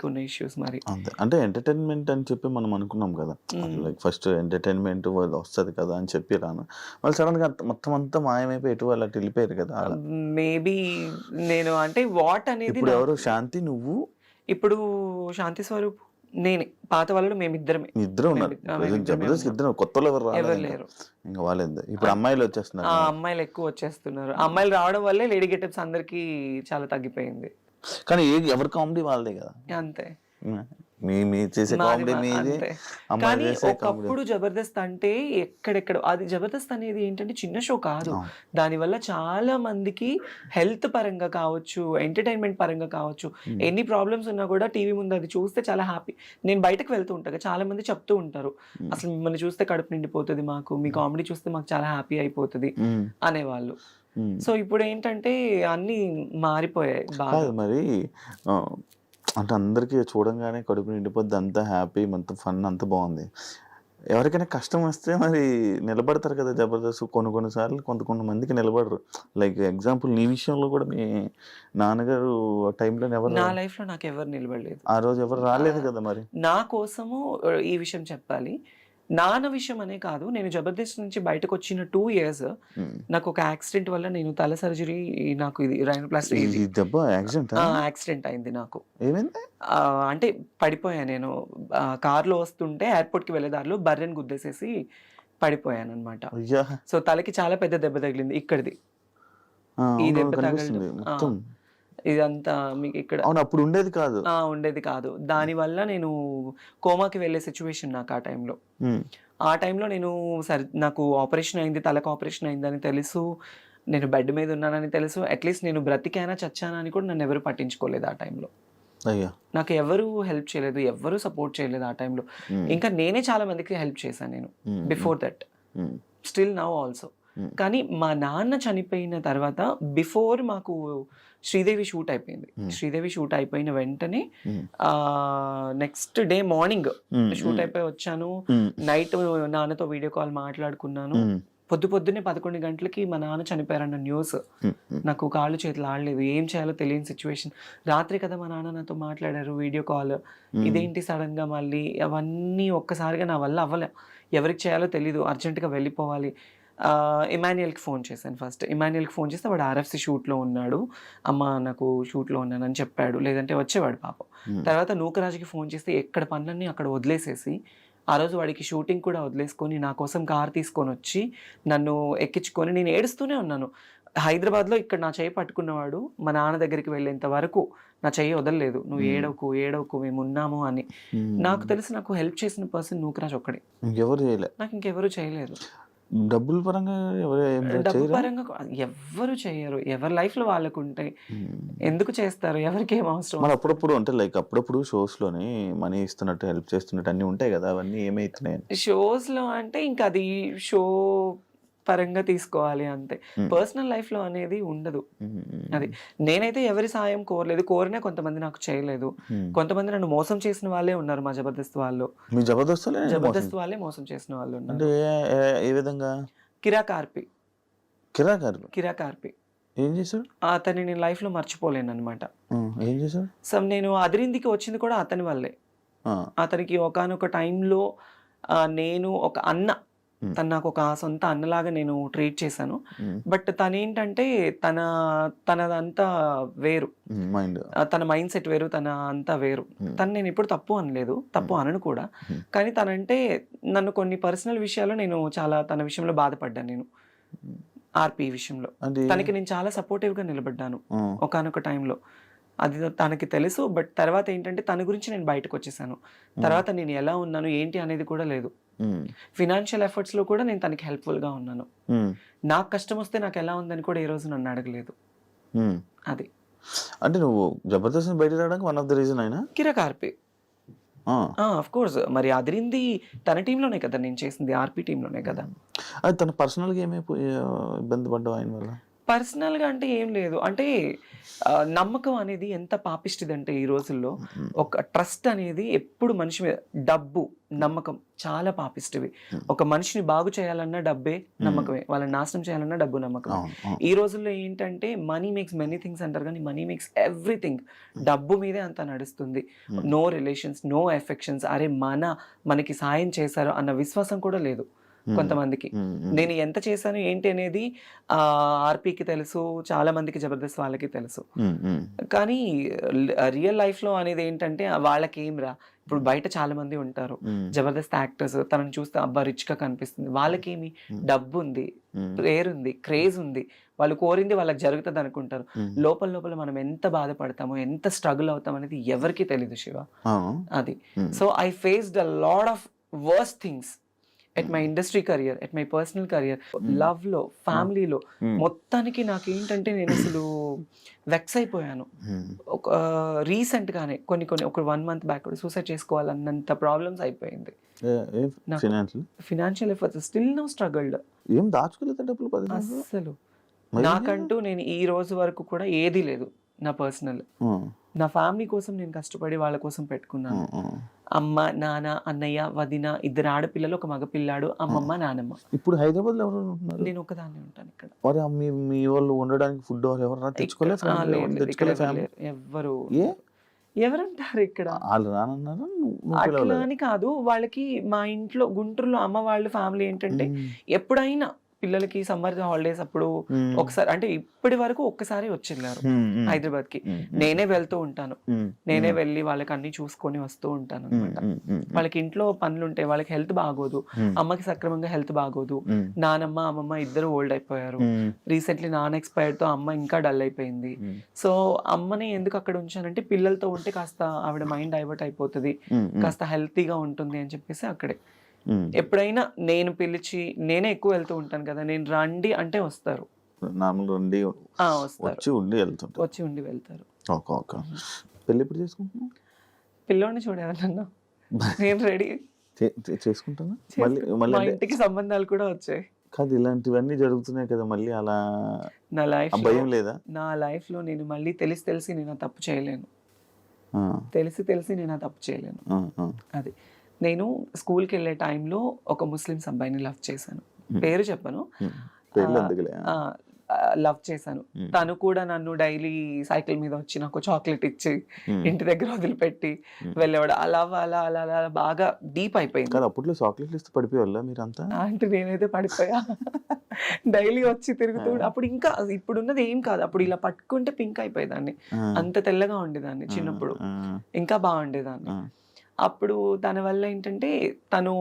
ఉన్న ఇష్యూస్. మరి అంటే ఎంటర్టైన్మెంట్ అని చెప్పి మనం అనుకున్నాం కదా, లైక్ ఫస్ట్ ఎంటర్టైన్మెంట్ వస్తుంది కదా అని చెప్పి రాను, మళ్ళీ సడన్ గా మొత్తం అంతా మాయమైపోయి ఎటు వాళ్ళు అటు వెళ్ళిపోయారు కదా. మేబీ నేను అంటే వాట్ అనేది ఇప్పుడు ఎవరు శాంతి, నువ్వు, ఇప్పుడు శాంతి స్వరూప్, నేనే. పాత వాళ్ళు మేమిద్దరమే. ఇద్దరు ఉన్నారు జబర్దస్త్, ఇద్దరు. కొత్తలో ఎవరు లేరు. ఇంకా వాళ్ళేంది ఇప్పుడు అమ్మాయిలు వచ్చేస్తున్నారు. అమ్మాయిలు ఎక్కువ వచ్చేస్తున్నారు. అమ్మాయిలు రావడం వల్లే లేడీ గెటప్స్ అందరికి చాలా తగ్గిపోయింది. కానీ ఎవరి కామెడీ వాళ్ళదే కదా. అంతే. మీ చేసే కామెడీ మీది. కానీ ఒకప్పుడు జబర్దస్త్ అంటే ఎక్కడెక్కడ అది జబర్దస్త్ అనేది ఏంటంటే చిన్న షో కాదు. దానివల్ల చాలా మందికి హెల్త్ పరంగా కావచ్చు, ఎంటర్టైన్మెంట్ పరంగా కావచ్చు, ఎన్ని ప్రాబ్లమ్స్ ఉన్నా కూడా టీవీ ముందు అది చూస్తే చాలా హ్యాపీ. నేను బయటకు వెళ్తూ ఉంటాను, చాలా మంది చెప్తూ ఉంటారు అసలు మిమ్మల్ని చూస్తే కడుపు నిండిపోతుంది మాకు, మీ కామెడీ చూస్తే మాకు చాలా హ్యాపీ అయిపోతుంది అనేవాళ్ళు. సో ఇప్పుడు ఏంటంటే అన్ని మారిపోయాయి బాగా. మరి అంటే అందరికీ చూడంగానే కడుపు నిండిపోద్ది, అంతా హ్యాపీ, మొత్తం ఫన్ అంతా బాగుంది. ఎవరికైనా కష్టం వస్తే మరి నిలబడతారు కదా జబర్దస్త్. కొన్ని కొంతమందికి నిలబడరు. లైక్ ఎగ్జాంపుల్ నీ విషయంలో కూడా మీ నాన్నగారు ఆ టైంలో ఎవరు నా లైఫ్లో నాకు ఎవరు నిలబడలేదు. ఆ రోజు ఎవరు రాలేదు కదా మరి. నా కోసము ఈ విషయం చెప్పాలి. నాన్న విషయం అనే కాదు, నేను జబర్దస్త్ నుంచి బయటకు వచ్చిన 2 years నాకు ఒక యాక్సిడెంట్ వల్ల నేను తల సర్జరీ, నాకు ఇది రైనోప్లాస్టీ ఈ దెబ్బ యాక్సిడెంట్ యాక్సిడెంట్ అయింది నాకు. ఏమైంది? అంటే పడిపోయాను నేను. కార్లో వస్తుంటే ఎయిర్పోర్ట్కి వెళ్ళే దారిలో బర్రెని గుద్దేసేసి పడిపోయాను అనమాట. అయ్యా, సో తలకి చాలా పెద్ద దెబ్బ తగిలింది ఇక్కడిది. ఈ దెబ్బ తగలడం మొత్తం ఇదంతా మీకు ఇక్కడ అవును అప్పుడు ఉండేది కాదు. ఉండేది కాదు. దానివల్ల నేను కోమాకి వెళ్ళే సిచ్యువేషన్ నాకు ఆ టైంలో. ఆ టైంలో నేను సరే నాకు ఆపరేషన్ అయింది, తలకు ఆపరేషన్ అయిందని తెలుసు, నేను బెడ్ మీద ఉన్నానని తెలుసు. అట్లీస్ట్ నేను బ్రతికానా చచ్చానా అని కూడా నన్ను ఎవరు పట్టించుకోలేదు ఆ టైంలో. అయ్యా, నాకు ఎవరు హెల్ప్ చేయలేదు, ఎవరు సపోర్ట్ చేయలేదు ఆ టైంలో. ఇంకా నేనే చాలా మందికి హెల్ప్ చేశాను నేను before that, still now also. కానీ మా నాన్న చనిపోయిన తర్వాత బిఫోర్ మాకు శ్రీదేవి షూట్ అయిపోయింది. శ్రీదేవి షూట్ అయిపోయిన వెంటనే నెక్స్ట్ డే మార్నింగ్ షూట్ అయిపోయి వచ్చాను. నైట్ నాన్నతో వీడియో కాల్ మాట్లాడుకున్నాను. పొద్దున్నే 11 గంటలకి మా నాన్న చనిపోయారన్న న్యూస్. నాకు కాళ్ళు చేతులు ఆడలేదు, ఏం చేయాలో తెలియని సిచ్యువేషన్. రాత్రి కదా మా నాన్న నాతో మాట్లాడారు వీడియో కాల్. ఇదేంటి సడన్ గా మళ్ళీ అవన్నీ ఒక్కసారిగా నా వల్ల అవ్వలే. ఎవరికి చేయాలో తెలీదు, అర్జెంటుగా వెళ్ళిపోవాలి. ఇమాన్యుయల్కి ఫోన్ చేశాను ఫస్ట్. ఇమాన్యుయల్కి ఫోన్ చేస్తే వాడు RFC షూట్లో ఉన్నాడు, అమ్మ నాకు షూట్లో ఉన్నానని చెప్పాడు, లేదంటే వచ్చేవాడు పాపం. తర్వాత నూకరాజుకి ఫోన్ చేస్తే ఎక్కడ పనులన్నీ అక్కడ వదిలేసేసి, ఆ రోజు వాడికి షూటింగ్ కూడా వదిలేసుకొని నా కోసం కార్ తీసుకొని వచ్చి నన్ను ఎక్కించుకొని, నేను ఏడుస్తూనే ఉన్నాను. హైదరాబాద్లో ఇక్కడ నా చెయ్యి పట్టుకున్నవాడు మా నాన్న దగ్గరికి వెళ్ళేంత వరకు నా చెయ్యి వదలలేదు. నువ్వు ఏడవకు మేము ఉన్నాము అని. నాకు తెలిసి నాకు హెల్ప్ చేసిన పర్సన్ నూకరాజ్ ఒక్కడే, నాకు ఇంకెవరు చేయలేదు. డబ్బుల పరంగా డబ్బు పరంగా ఎవ్వరు చేయరు. ఎవరి లైఫ్ లో వాళ్ళకు ఉంటాయి, ఎందుకు చేస్తారు, ఎవరికి ఏం అవసరం. మరి అప్పుడప్పుడు అంటే లైక్ అప్పుడప్పుడు షోస్ లోని మనీ ఇస్తున్నట్టు హెల్ప్ చేస్తున్నట్టు అన్ని ఉంటాయి కదా, అవన్నీ ఏమైతున్నాయి షోస్ లో అంటే ఇంకా అది షో పరంగా తీసుకోవాలి అంతే. పర్సనల్ లైఫ్ లో అనేది ఉండదు. అది నేనైతే ఎవరి సాయం కోరలేదు, కోరినా కొంతమంది నాకు చేయలేదు. కొంతమంది నన్ను మోసం చేసిన వాళ్ళే ఉన్నారు మా జబర్దస్త్ వాళ్ళు. మీ జబర్దస్త్ వాళ్ళే మోసం చేసిన వాళ్ళు ఉన్నారు. అంటే ఏ విధంగా? కిరాకార్పి ఏం చేశాడు? అతన్ని నేను లైఫ్ లో మర్చిపోలేను అనమాట. ఏం చేశాడు? సో నేను అదిరిందికి వచ్చింది కూడా అతని వల్లే. అతనికి ఒకానొక టైంలో నేను ఒక అన్న, తను నాకు ఒక సొంత అన్నలాగా నేను ట్రీట్ చేశాను. బట్ తనేంటంటే తనదంతా వేరు, తన మైండ్ సెట్ వేరు, తన అంతా వేరు. తను నేను ఎప్పుడు తప్పు అనలేదు, తప్పు అనను కూడా. కానీ తనంటే నన్ను కొన్ని పర్సనల్ విషయాల్లో నేను చాలా తన విషయంలో బాధపడ్డాను. నేను ఆర్పి విషయంలో తనకి నేను చాలా సపోర్టివ్ గా నిలబడ్డాను ఒకానొక టైంలో. అది తనకి తెలుసు. బట్ తర్వాత ఏంటంటే తన గురించి నేను బయటకు వచ్చేసాను. తర్వాత నేను ఎలా ఉన్నాను ఏంటి అనేది కూడా లేదు. ఫినాన్షియల్ ఎఫర్ట్స్ లో కూడా నేను తనకి హెల్ప్ఫుల్ గా ఉన్నాను. నాకు కష్టం వస్తే నాకు ఎలా ఉందని కూడా ఏ రోజు నన్ను అడగలేదు. అది అంటే నువ్వు జబర్దస్త్ బయట రావడానికి వన్ ఆఫ్ ద రీజన్ అయినా కిరాకార్పి. ఆఫ్ కోర్స్, మరి అదిరింది తన టీంలోనే కదా నేను చేసింది, ఆర్పి టీంలోనే కదా. అది తన పర్సనల్ గా ఏమైపోయి ఇబ్బంది పడ్డావు ఆయన వల్ల? పర్సనల్ గా అంటే ఏం లేదు. అంటే నమ్మకం అనేది ఎంత పాపిష్టిదంటే ఈ రోజుల్లో, ఒక ట్రస్ట్ అనేది ఎప్పుడు మనిషి మీద, డబ్బు నమ్మకం చాలా పాపిష్టివి. ఒక మనిషిని బాగు చేయాలన్నా డబ్బే నమ్మకమే, వాళ్ళని నాశనం చేయాలన్నా డబ్బు నమ్మకమే. ఈ రోజుల్లో ఏంటంటే మనీ మేక్స్ మెనీ థింగ్స్ అంటారు, కానీ మనీ మేక్స్ ఎవ్రీథింగ్. డబ్బు మీదే అంత నడుస్తుంది. No relations, no affections. అరే మనకి సాయం చేశారు అన్న విశ్వాసం కూడా లేదు కొంతమందికి. నేను ఎంత చేశాను ఏంటి అనేది ఆర్పీకి తెలుసు, చాలా మందికి జబర్దస్త్ వాళ్ళకి తెలుసు. కానీ రియల్ లైఫ్ లో అనేది ఏంటంటే వాళ్ళకి ఏం రా, ఇప్పుడు బయట చాలా మంది ఉంటారు జబర్దస్త్ యాక్టర్స్, తనని చూస్తే అబ్బా రిచ్ గా కనిపిస్తుంది. వాళ్ళకేమి డబ్బు ఉంది, పేరు ఉంది, క్రేజ్ ఉంది, వాళ్ళు కోరింది వాళ్ళకి జరుగుతుంది అనుకుంటారు. లోపల మనం ఎంత బాధపడతామో, ఎంత స్ట్రగుల్ అవుతాం అనేది ఎవరికి తెలీదు శివ. అది so I faced a lot of verse things at my industry career, at my personal career, love లో, ఫ్యామిలీలో. మొత్తానికి నాకు ఏంటంటే నేను అసలు వెక్స్ అయిపోయాను. ఒక రీసెంట్ గానే కొన్ని ఒక 1 month బ్యాక్ సూసైడ్ చేసుకోవాలన్నంత ప్రాబ్లమ్స్ అయిపోయింది. Financial efforts still no struggled. ఏం దాచుకోలేదు డబ్బులు అసలు నాకంటూ నేను ఈ రోజు వరకు కూడా ఏది లేదు. నా పర్సనల్. నా ఫ్యామిలీ కోసం నేను కష్టపడి వాళ్ళ కోసం పెట్టుకున్నాను. అమ్మ, నాన్న, అన్నయ్య, వదిన, 2 ఆడపిల్లలు, 1 మగపిల్లాడు, అమ్మమ్మ, నానమ్మ. ఇప్పుడు హైదరాబాద్ లో ఎవరు ఉంటున్నారు? నేను ఒకదాన్నే ఉంటాను ఇక్కడ. మరి మీ వాళ్ళు ఉండడానికి ఫుడ్ ఎవరైనా తెచ్చుకోలేదు? ఎవ్వరు ఏ ఎవరుంటారు ఇక్కడ? వాళ్ళు రానన్నారు అట్లా అని కాదు, వాళ్ళకి మా ఇంట్లో గుంటూరులో అమ్మ వాళ్ళ ఫ్యామిలీ ఏంటంటే ఎప్పుడైనా పిల్లలకి సమ్మర్ హాలిడేస్ అప్పుడు ఒకసారి, అంటే ఇప్పటి వరకు ఒక్కసారి వచ్చేళ్ళారు హైదరాబాద్ కి. నేనే వెళ్తూ ఉంటాను, నేనే వెళ్ళి వాళ్ళకి అన్ని చూసుకొని వస్తూ ఉంటాను అనమాట. వాళ్ళకి ఇంట్లో పనులు ఉంటాయి, వాళ్ళకి హెల్త్ బాగోదు, అమ్మకి సక్రమంగా హెల్త్ బాగోదు. నానమ్మ, అమ్మమ్మ ఇద్దరు ఓల్డ్ అయిపోయారు. రీసెంట్లీ నాన్న ఎక్స్పైర్డ్ తో అమ్మ ఇంకా డల్ అయిపోయింది. సో అమ్మని ఎందుకు అక్కడ ఉంచానంటే పిల్లలతో ఉంటే కాస్త ఆవిడ మైండ్ డైవర్ట్ అయిపోతుంది, కాస్త హెల్తీగా ఉంటుంది అని చెప్పేసి అక్కడే. ఎప్పుడైనా నేను పిలిచి, నేనే ఎక్కువ వెళ్తూ ఉంటాను కదా, నేను రండి అంటే వస్తారు, వచ్చి ఉండి వెళ్తారు. పెళ్ళి ఎప్పుడు చేసుకుంటున్నావు? పిల్లోడిని చూడేవాళ్ళన్నా నేను రెడీ చేసుకుంటాను. మా ఇంటికి సంబంధాలు కూడా వచ్చాయి. కాదు, ఇలాంటివన్నీ జరుగుతున్నాయి కదా, మళ్ళీ అలా నా లైఫ్ భయం లేదా? నా లైఫ్ లో నేను మళ్ళీ తెలిసి నేను ఆ తప్పు చేయలేను. తెలిసి నేను ఆ తప్పు చేయలేను. అది నేను స్కూల్కి వెళ్ళే టైంలో ఒక ముస్లిమ్స్ అబ్బాయిని లవ్ చేశాను. పేరు చెప్పను, లవ్ చేశాను. తను కూడా నన్ను డైలీ సైకిల్ మీద వచ్చి నాకు చాక్లెట్ ఇచ్చి ఇంటి దగ్గర వదిలిపెట్టి వెళ్ళేవాడు. అలా అలా అలా అలా బాగా డీప్ అయిపోయింది. అప్పట్లో చాక్లెట్లు ఇస్తే పడిపోయేవాళ్ళ మీరంతా? అంటే నేనైతే పడిపోయా. డైలీ వచ్చి తిరుగుతూ, అప్పుడు ఇంకా ఇప్పుడున్నది ఏం కాదు, అప్పుడు ఇలా పట్టుకుంటే పింక్ అయిపోయేదాన్ని, అంత తెల్లగా ఉండేదాన్ని చిన్నప్పుడు, ఇంకా బాగుండేదాన్ని. అప్పుడు తన వల్ల ఏంటంటే తను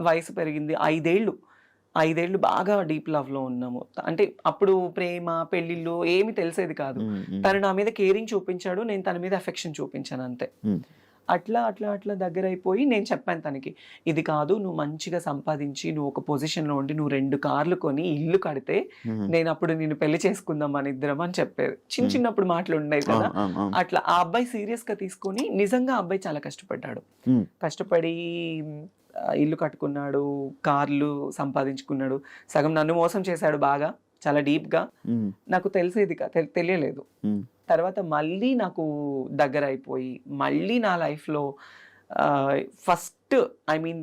వయసు పెరిగింది, 5 ఏళ్ళు బాగా డీప్ లవ్ లో ఉన్నాము. అంటే అప్పుడు ప్రేమ, పెళ్లిళ్ళు ఏమి తెలిసేది కాదు. తను నా మీద కేరింగ్ చూపించాడు, నేను తన మీద అఫెక్షన్ చూపించాను అంతే. అట్లా అట్లా అట్లా దగ్గర అయిపోయి నేను చెప్పాను తనకి, ఇది కాదు, నువ్వు మంచిగా సంపాదించి నువ్వు ఒక పొజిషన్లో ఉండి నువ్వు 2 కార్లు కొని ఇల్లు కడితే నేను అప్పుడు నేను పెళ్లి చేసుకుందాం మన ఇద్దరం అని చెప్పేది. చిన్నప్పుడు మాటలు ఉండేవి కదా. అట్లా ఆ అబ్బాయి సీరియస్ గా తీసుకొని, నిజంగా ఆ అబ్బాయి చాలా కష్టపడ్డాడు. కష్టపడి ఇల్లు కట్టుకున్నాడు, కార్లు సంపాదించుకున్నాడు. సగం నన్ను మోసం చేశాడు బాగా, చాలా డీప్ గా. నాకు తెలిసేది తెలియలేదు. తర్వాత మళ్ళీ నాకు దగ్గర అయిపోయి, మళ్ళీ నా లైఫ్లో ఫస్ట్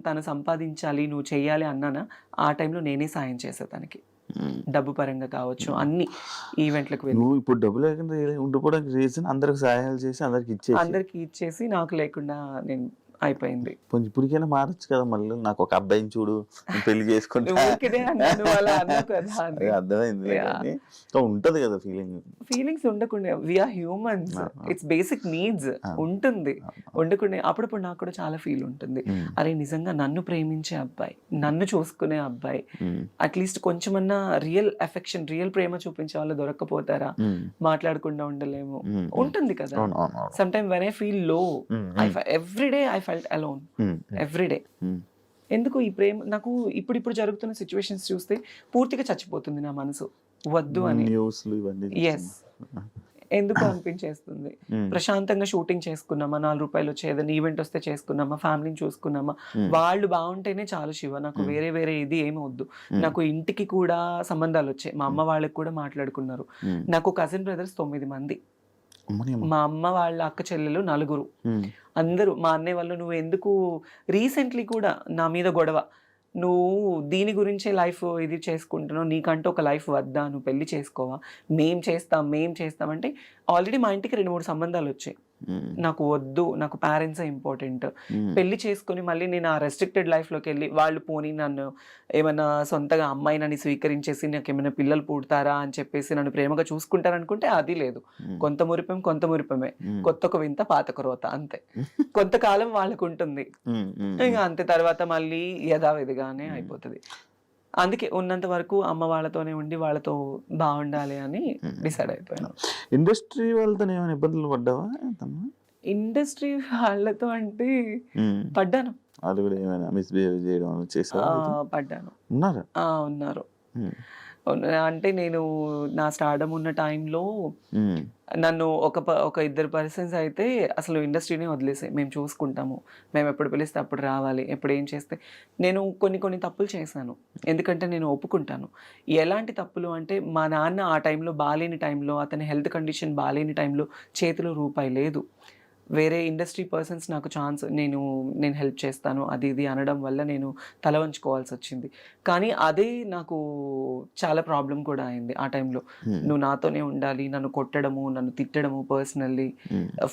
తను సంపాదించాలి, నువ్వు చెయ్యాలి అన్నానా, ఆ టైంలో నేనే సాయం చేసే తనకి, డబ్బు పరంగా కావచ్చు, అన్ని ఈవెంట్లకు వెళ్ళి. ఇప్పుడు డబ్బు లేకుండా ఉండిపోవడానికి రీజన్ అందరికి సహాయాలు చేసి అందరికి ఇచ్చేసి నాకు లేకుండా నేను అయిపోయింది. ఇప్పటికైనా మారచ్చు కదా, మళ్ళీ నాకు ఒక అబ్బాయిని చూడు, పెళ్లి చేసుకుంటే అర్థమైంది. ఉంటది కదా ఫీలింగ్స్ ఉండకుండా, we are humans, it's basic needs ఉంటుంది. ఉండకుండా అప్పుడప్పుడు నాకు కూడా చాలా ఫీల్ ఉంటుంది, అరే నిజంగా నన్ను ప్రేమించే అబ్బాయి, నన్ను చూసుకునే అబ్బాయి, అట్లీస్ట్ కొంచెమన్నా రియల్ అఫెక్షన్, రియల్ ప్రేమ చూపించే వాళ్ళు దొరక్కపోతారా, మాట్లాడకుండా ఉండలేము, ఉంటుంది కదా. Some time when I feel low, every day I felt alone every day. ఎందుకు ఈ ప్రేమ నాకు ఇప్పుడు జరుగుతున్న సిచ్యువేషన్స్ చూస్తే పూర్తిగా చచ్చిపోతుంది నా మనసు, వద్దు అని. ఎస్, ఎందుకు అనిపించేస్తుంది. ప్రశాంతంగా షూటింగ్ చేసుకున్నామా, 4 రూపాయలు వచ్చే ఏదైనా ఈవెంట్ వస్తే చేసుకున్నామా, ఫ్యామిలీని చూసుకున్నామా, వాళ్ళు బాగుంటేనే చాలు శివ, నాకు వేరే ఇది ఏమి వద్దు. నాకు ఇంటికి కూడా సంబంధాలు వచ్చాయి, మా అమ్మ వాళ్ళకి కూడా మాట్లాడుకున్నారు. నాకు కజిన్ బ్రదర్స్ 9 మంది, మా అమ్మ వాళ్ళ అక్క చెల్లెలు 4, అందరూ. మా అన్నయ్య వాళ్ళు, నువ్వు ఎందుకు రీసెంట్లీ కూడా నా మీద గొడవ, నువ్వు దీని గురించే లైఫ్ ఇది చేసుకుంటున్నావు, నీకంటూ ఒక లైఫ్ వద్దా, నువ్వు పెళ్లి చేసుకోవా, మేం చేస్తాం అంటే ఆల్రెడీ మా ఇంటికి 2-3 సంబంధాలు వచ్చాయి. నాకు వద్దు, నాకు పేరెంట్స్ ఇంపార్టెంట్. పెళ్లి చేసుకుని మళ్ళీ నేను ఆ రెస్ట్రిక్టెడ్ లైఫ్లోకి వెళ్ళి, వాళ్ళు పోనీ నన్ను ఏమైనా సొంతగా అమ్మాయి నన్ను స్వీకరించేసి నాకు ఏమైనా పిల్లలు పుడతారా అని చెప్పేసి నన్ను ప్రేమగా చూసుకుంటారనుకుంటే అది లేదు. కొంత మురిపమే, కొత్త వింత పాత రోత, అంతే. కొంతకాలం వాళ్ళకు ఉంటుంది, ఇంకా అంతే. తర్వాత మళ్ళీ యథావిధిగానే అయిపోతుంది. అందుకే ఉన్నంత వరకు అమ్మ వాళ్ళతోనే ఉండి వాళ్ళతో బాగుండాలి అని డిసైడ్ అయిపోయాను. ఇండస్ట్రీ వాళ్ళతో ఏమైనా ఇబ్బందులు పడ్డావా? ఇండస్ట్రీ వాళ్ళతో అంటే పడ్డాను. వాళ్ళు కూడా ఏమైనా మిస్బిహేవ్ చేయడం చేశారు? పడ్డాను. ఉన్నారు. అంటే నేను నా స్టార్డమ్ ఉన్న టైంలో నన్ను ఒక ఇద్దరు పర్సన్స్ అయితే అసలు ఇండస్ట్రీనే వదిలేసాయి, మేము చూసుకుంటాము, మేము ఎప్పుడు పిలిస్తే అప్పుడు రావాలి, ఎప్పుడు ఏం చేస్తే. నేను కొన్ని తప్పులు చేశాను, ఎందుకంటే నేను ఒప్పుకుంటాను. ఎలాంటి తప్పులు అంటే, మా నాన్న ఆ టైంలో బాగాలేని టైంలో, అతని హెల్త్ కండిషన్ బాగాలేని టైంలో చేతిలో రూపాయి లేదు. వేరే ఇండస్ట్రీ పర్సన్స్ నాకు నేను హెల్ప్ చేస్తాను అది ఇది అనడం వల్ల నేను తల వంచుకోవాల్సి వచ్చింది. కానీ అదే నాకు చాలా ప్రాబ్లం కూడా అయింది ఆ టైంలో. నువ్వు నాతోనే ఉండాలి, నన్ను కొట్టడము, నన్ను తిట్టడము, పర్సనల్లీ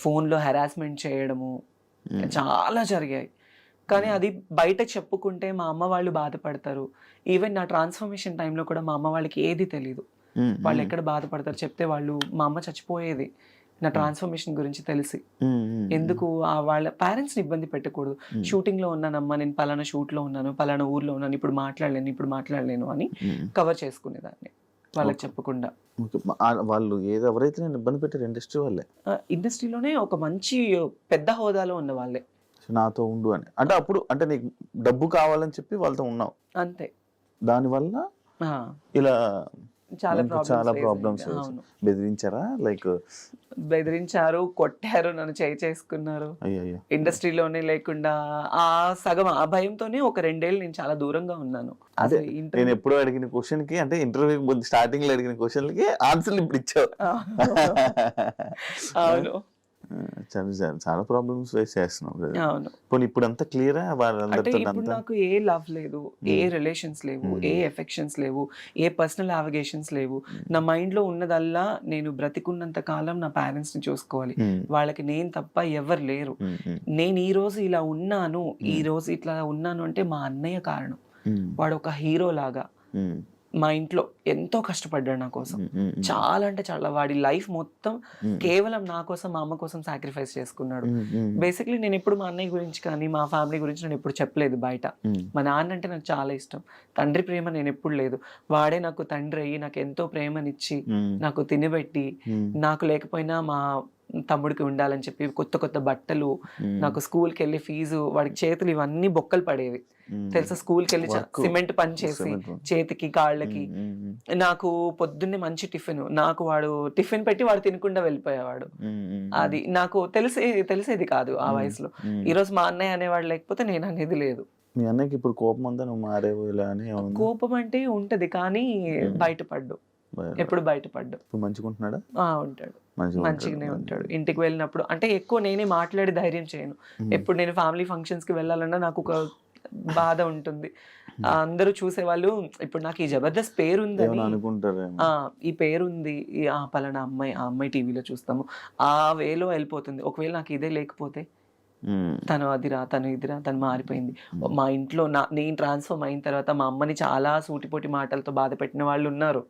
ఫోన్లో హెరాస్మెంట్ చేయడము చాలా జరిగాయి. కానీ అది బయట చెప్పుకుంటే మా అమ్మ వాళ్ళు బాధపడతారు. ఈవెన్ నా ట్రాన్స్ఫర్మేషన్ టైంలో కూడా మా అమ్మ వాళ్ళకి ఏది తెలీదు. వాళ్ళు ఎక్కడ బాధపడతారు చెప్తే, వాళ్ళు మా అమ్మ చచ్చిపోయేది నా ట్రాన్స్ఫర్మేషన్ గురించి తెలిసి. ఎందుకు వాళ్ళ పేరెంట్స్ని ఇబ్బంది పెట్టకూడదు. షూటింగ్లో ఉన్నానమ్మా, నేను పలానా షూట్లో ఉన్నాను, పలానా ఊర్లో ఉన్నాను, ఇప్పుడు మాట్లాడలేను అని కవర్ చేసుకునేదాన్ని వాళ్ళకి చెప్పకుండా. వాళ్ళు ఎవరైతే నేను ఇబ్బంది పెట్టారు ఇండస్ట్రీ వాళ్ళే, ఇండస్ట్రీలోనే ఒక మంచి పెద్ద హోదాలో ఉన్న వాళ్ళే. నాతో ఉండు అని అంటే, అప్పుడు అంటే నీకు డబ్బు కావాలని చెప్పి వాళ్ళతో ఉన్నావు అంతే. దానివల్ల ఇలా చాలా ప్రాబ్లమ్స్. బెదిరించారా? లైక్ బెదిరించారు, కొట్టారు, నన్ను చేసుకున్నారు. ఇండస్ట్రీలోనే లేకుండా ఆ సగం ఆ భయంతోనే ఒక 2 ఏళ్ళు నేను చాలా దూరంగా ఉన్నాను. అదే నేను ఎప్పుడో అడిగిన క్వశ్చన్ కి, అంటే ఇంటర్వ్యూ స్టార్టింగ్ లో అడిగిన క్వశ్చన్లకి ఆన్సర్లు ఇప్పుడు ఇచ్చావు. అవును, చాలా ప్రాబ్లమ్స్ ఫేస్ చేస్తున్నావు. అవును. పోనీ ఇప్పుడు అంతా క్లియరా? అంటే ఇప్పుడు నాకు ఏ లవ్ లేదు, ఏ రిలేషన్స్ లేవు, ఏ ఎఫెక్షన్స్ లేవు, ఏ పర్సనల్ అలిగేషన్స్ లేవు. నా మైండ్ లో ఉన్నదల్లా, నేను బ్రతికున్నంత కాలం నా పేరెంట్స్ ని చూసుకోవాలి, వాళ్ళకి నేను తప్ప ఎవరు లేరు. నేను ఈ రోజు ఇలా ఉన్నాను, ఈ రోజు ఇట్లా ఉన్నాను అంటే మా అన్నయ్య కారణం. వాడు ఒక హీరో లాగా మా ఇంట్లో ఎంతో కష్టపడ్డాడు నా కోసం. చాలా అంటే చాలా, వాడి లైఫ్ మొత్తం కేవలం నా కోసం, మా అమ్మ కోసం సాక్రిఫైస్ చేసుకున్నాడు. బేసిక్లీ నేను ఎప్పుడు మా అన్నయ్య గురించి కానీ మా ఫ్యామిలీ గురించి నేను ఎప్పుడు చెప్పలేదు బయట. మా నాన్న అంటే నాకు చాలా ఇష్టం, తండ్రి ప్రేమ నేను ఎప్పుడు లేదు. వాడే నాకు తండ్రి అయ్యి నాకు ఎంతో ప్రేమనిచ్చి, నాకు తినబెట్టి, నాకు లేకపోయినా మా తమ్ముడికి ఉండాలని చెప్పి కొత్త బట్టలు, నాకు స్కూల్కి వెళ్ళి ఫీజు, వాడికి చేతులు ఇవన్నీ బొక్కలు పడేవి తెలుసా. స్కూల్కి వెళ్ళి సిమెంట్ పని చేసి చేతికి కాళ్ళకి, నాకు పొద్దున్నే మంచి టిఫిన్, నాకు వాడు టిఫిన్ పెట్టి వాడు తినకుండా వెళ్ళిపోయేవాడు. అది నాకు తెలిసేది కాదు ఆ వయసులో. ఈరోజు మా అన్నయ్య అనేవాడు లేకపోతే నేను అనేది లేదు. మీ అన్నయ్యకి ఇప్పుడు కోపం అంతా నువ్వు మారేవో ఇలా అని? కోపం అంటే ఉంటది, కానీ బయటపడ్డు, ఎప్పుడు బయటపడ్డు. మంచిగా ఉంటున్నాడా? ఉంటాడు, మంచిగానే ఉంటాడు. ఇంటికి వెళ్ళినప్పుడు అంటే ఎక్కువ నేనే మాట్లాడి ధైర్యం చేయను. ఎప్పుడు నేను ఫ్యామిలీ ఫంక్షన్స్ కి వెళ్ళాలన్నా నాకు ఒక బాధ ఉంటుంది. అందరూ చూసేవాళ్ళు, ఇప్పుడు నాకు ఈ జబర్దస్త్ పేరుందని అనుకుంటారు, ఈ పేరుంది, ఆ పలానా అమ్మాయి, ఆ అమ్మాయి టీవీలో చూస్తాము, ఆ వేలో వెళ్ళిపోతుంది. ఒకవేళ నాకు ఇదే లేకపోతే, తను అదిరా, తను ఇదిరా, తను మారిపోయింది. మా ఇంట్లో నేను ట్రాన్స్ఫర్మ్ అయిన తర్వాత మా అమ్మని చాలా సూటిపోటి మాటలతో బాధ పెట్టిన వాళ్ళు ఉన్నారు.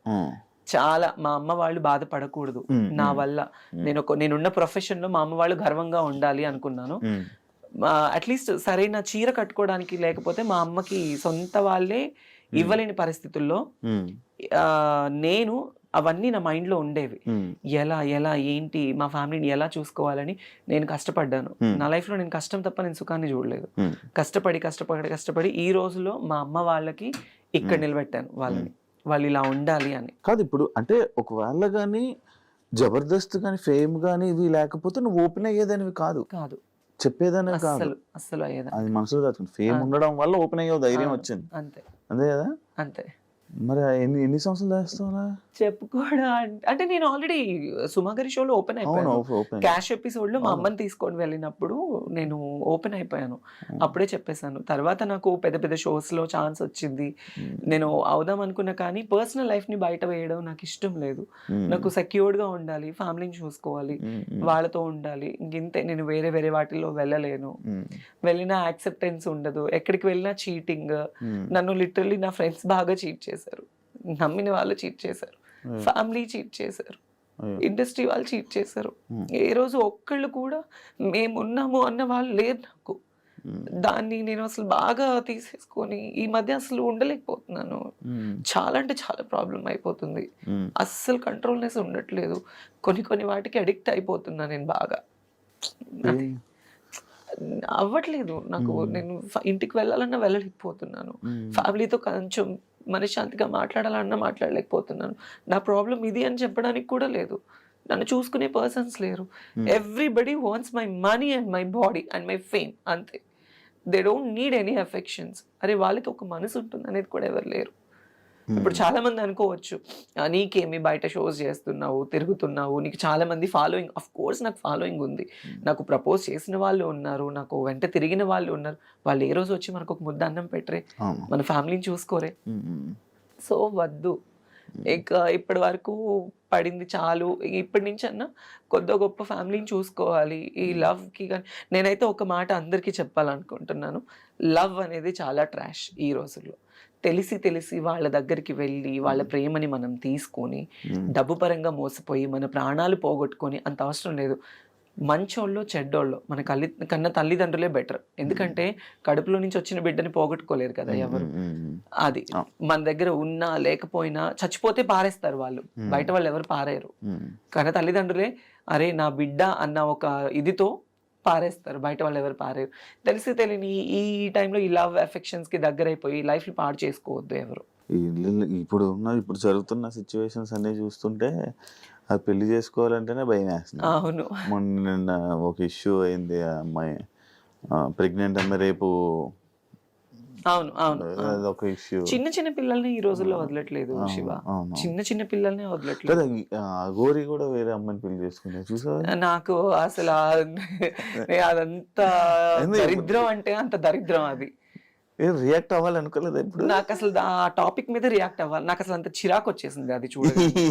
చాలా, మా అమ్మ వాళ్ళు బాధపడకూడదు నా వల్ల. నేనున్న ప్రొఫెషన్ లో మా అమ్మ వాళ్ళు గర్వంగా ఉండాలి అనుకున్నాను. అట్లీస్ట్ సరైన చీర కట్టుకోవడానికి లేకపోతే మా అమ్మకి సొంత వాళ్ళే ఇవ్వలేని పరిస్థితుల్లో నేను అవన్నీ నా మైండ్ లో ఉండేవి. ఎలా ఏంటి మా ఫ్యామిలీని ఎలా చూసుకోవాలని నేను కష్టపడ్డాను. నా లైఫ్ లో నేను కష్టం తప్ప నేను సుఖాన్ని చూడలేదు. కష్టపడి ఈ రోజులో మా అమ్మ వాళ్ళకి ఇక్కడ నిలబెట్టాను వాళ్ళని, వాళ్ళు ఇలా ఉండాలి అని. కాదు ఇప్పుడు అంటే ఒకవేళ కానీ జబర్దస్త్ కానీ ఫేమ్ కానీ ఇవి లేకపోతే నువ్వు ఓపెన్ అయ్యేదానివి కాదు, చెప్పేదానివి కాదు, అస్సలు అయ్యేదా. అది మనసులో దాచుకుంది. ఫేమ్ ఉండడం వల్ల ఓపెన్ అయ్యే ధైర్యం వచ్చింది, అంతే కదా. అంతే. మరి ఎన్ని సంవత్సరాలు చేస్తావా చెప్పుకోవడం అంటే, నేను ఆల్రెడీ సుమాగరి షోలో ఓపెన్ అయిపోయాను. క్యాష్ ఎపిసోడ్ లో మా అమ్మని తీసుకొని వెళ్ళినప్పుడు నేను ఓపెన్ అయిపోయాను, అప్పుడే చెప్పేశాను. తర్వాత నాకు పెద్ద షోస్ లో ఛాన్స్ వచ్చింది, నేను అవుదాం అనుకున్నా. కానీ పర్సనల్ లైఫ్ ని బయట వేయడం నాకు ఇష్టం లేదు. నాకు సెక్యూర్డ్ గా ఉండాలి, ఫ్యామిలీని చూసుకోవాలి, వాళ్ళతో ఉండాలి. ఇంతే, నేను వేరే వాటిల్లో వెళ్ళలేను. వెళ్ళినా యాక్సెప్టెన్స్ ఉండదు, ఎక్కడికి వెళ్ళినా చీటింగ్. నన్ను లిటరల్లీ నా ఫ్రెండ్స్ బాగా చీట్ చేశారు, నమ్మిన వాళ్ళు చీట్ చేశారు, ఫ్యామిలీ చీట్ చేశారు, ఇండస్ట్రీ వాళ్ళు చీట్ చేశారు. ఏ రోజు ఒక్కళ్ళు కూడా మేమున్నాము అన్న వాళ్ళు లేరు నాకు. దాన్ని నేను అసలు బాగా తీసేసుకొని ఈ మధ్య అసలు ఉండలేకపోతున్నాను. చాలా అంటే చాలా ప్రాబ్లం అయిపోతుంది, అస్సలు కంట్రోల్నెస్ ఉండట్లేదు. కొన్ని వాటికి అడిక్ట్ అయిపోతున్నా నేను బాగా. అవ్వట్లేదు నాకు, నేను ఇంటికి వెళ్ళాలన్నా వెళ్ళలేకపోతున్నాను, ఫ్యామిలీతో కొంచెం మనశ్శాంతిగా మాట్లాడాలన్నా మాట్లాడలేకపోతున్నాను. నా ప్రాబ్లం ఇది అని చెప్పడానికి కూడా లేదు. నన్ను చూసుకునే పర్సన్స్ లేరు. Everybody wants my money and my body and my fame, అంతే. They don't need any affections. అరే వాళ్ళకి ఒక మనసు ఉంటుంది అనేది కూడా ఎవరు లేరు. ఇప్పుడు చాలా మంది అనుకోవచ్చు, నీకేమి బయట షోస్ చేస్తున్నావు, తిరుగుతున్నావు, నీకు చాలా మంది ఫాలోయింగ్. అఫ్ కోర్స్ నాకు ఫాలోయింగ్ ఉంది, నాకు ప్రపోజ్ చేసిన వాళ్ళు ఉన్నారు, నాకు వెంట తిరిగిన వాళ్ళు ఉన్నారు. వాళ్ళు ఏ రోజు వచ్చి మనకు ఒక ముద్ద అన్నం పెట్టరే, మన ఫ్యామిలీని చూసుకోరే. సో వద్దు, ఇక ఇప్పటి వరకు పడింది చాలు. ఇప్పటి నుంచి అన్నా కొద్ది గొప్ప ఫ్యామిలీని చూసుకోవాలి. ఈ లవ్కి కానీ నేనైతే ఒక మాట అందరికీ చెప్పాలనుకుంటున్నాను, లవ్ అనేది చాలా ట్రాష్ ఈ రోజుల్లో. తెలిసి వాళ్ళ దగ్గరికి వెళ్ళి వాళ్ళ ప్రేమని మనం తీసుకొని డబ్బు పరంగా మోసపోయి మన ప్రాణాలు పోగొట్టుకొని అంత అవసరం లేదు. మంచోళ్ళు చెడ్డోళ్ళు మన కన్న తల్లిదండ్రులే బెటర్. ఎందుకంటే కడుపులో నుంచి వచ్చిన బిడ్డని పోగొట్టుకోలేరు కదా ఎవరు. అది మన దగ్గర ఉన్నా లేకపోయినా చచ్చిపోతే పారేస్తారు వాళ్ళు, బయట వాళ్ళు ఎవరు పారేయరు. కన్న తల్లిదండ్రులే అరే నా బిడ్డ అన్న ఒక ఇదితో పారేస్తారు, బయట వాళ్ళు ఎవరు పారేరు. తెలియని ఈ టైంలో ఈ లవ్ అఫెక్షన్స్కి దగ్గరైపోయి లైఫ్ని పాడు చేసుకోవద్దు ఎవరు. ఇప్పుడు జరుగుతున్న సిచ్యువేషన్స్ అన్నీ చూస్తుంటే అది పెళ్లి చేసుకోవాలంటేనే భయం వేస్తుంది. అవును, మొన్న ఒక ఇష్యూ అయింది, ఆ అమ్మాయి ప్రెగ్నెంట్ అమ్మాయి రేపు. అవును అవును, అదొక ఇష్యూ. చిన్న పిల్లల్ని ఈ రోజుల్లో వదలట్లేదు శివ, చిన్న పిల్లల్ని వదలట్లేదు. గోరి కూడా వేరే అమ్మాయిని పెళ్లి చేసుకున్నారు చూసావా? నాకు అసలు అదంతా దరిద్రం అంటే అంత దరిద్రం. అది రియాక్ట్ అవ్వాలనుకోలేదు ఇప్పుడు. నాకు అసలు ఆ టాపిక్ మీద రియాక్ట్ అవ్వాలి, నాకు అసలు అంత చిరాకు వచ్చేసింది అది చూడండి.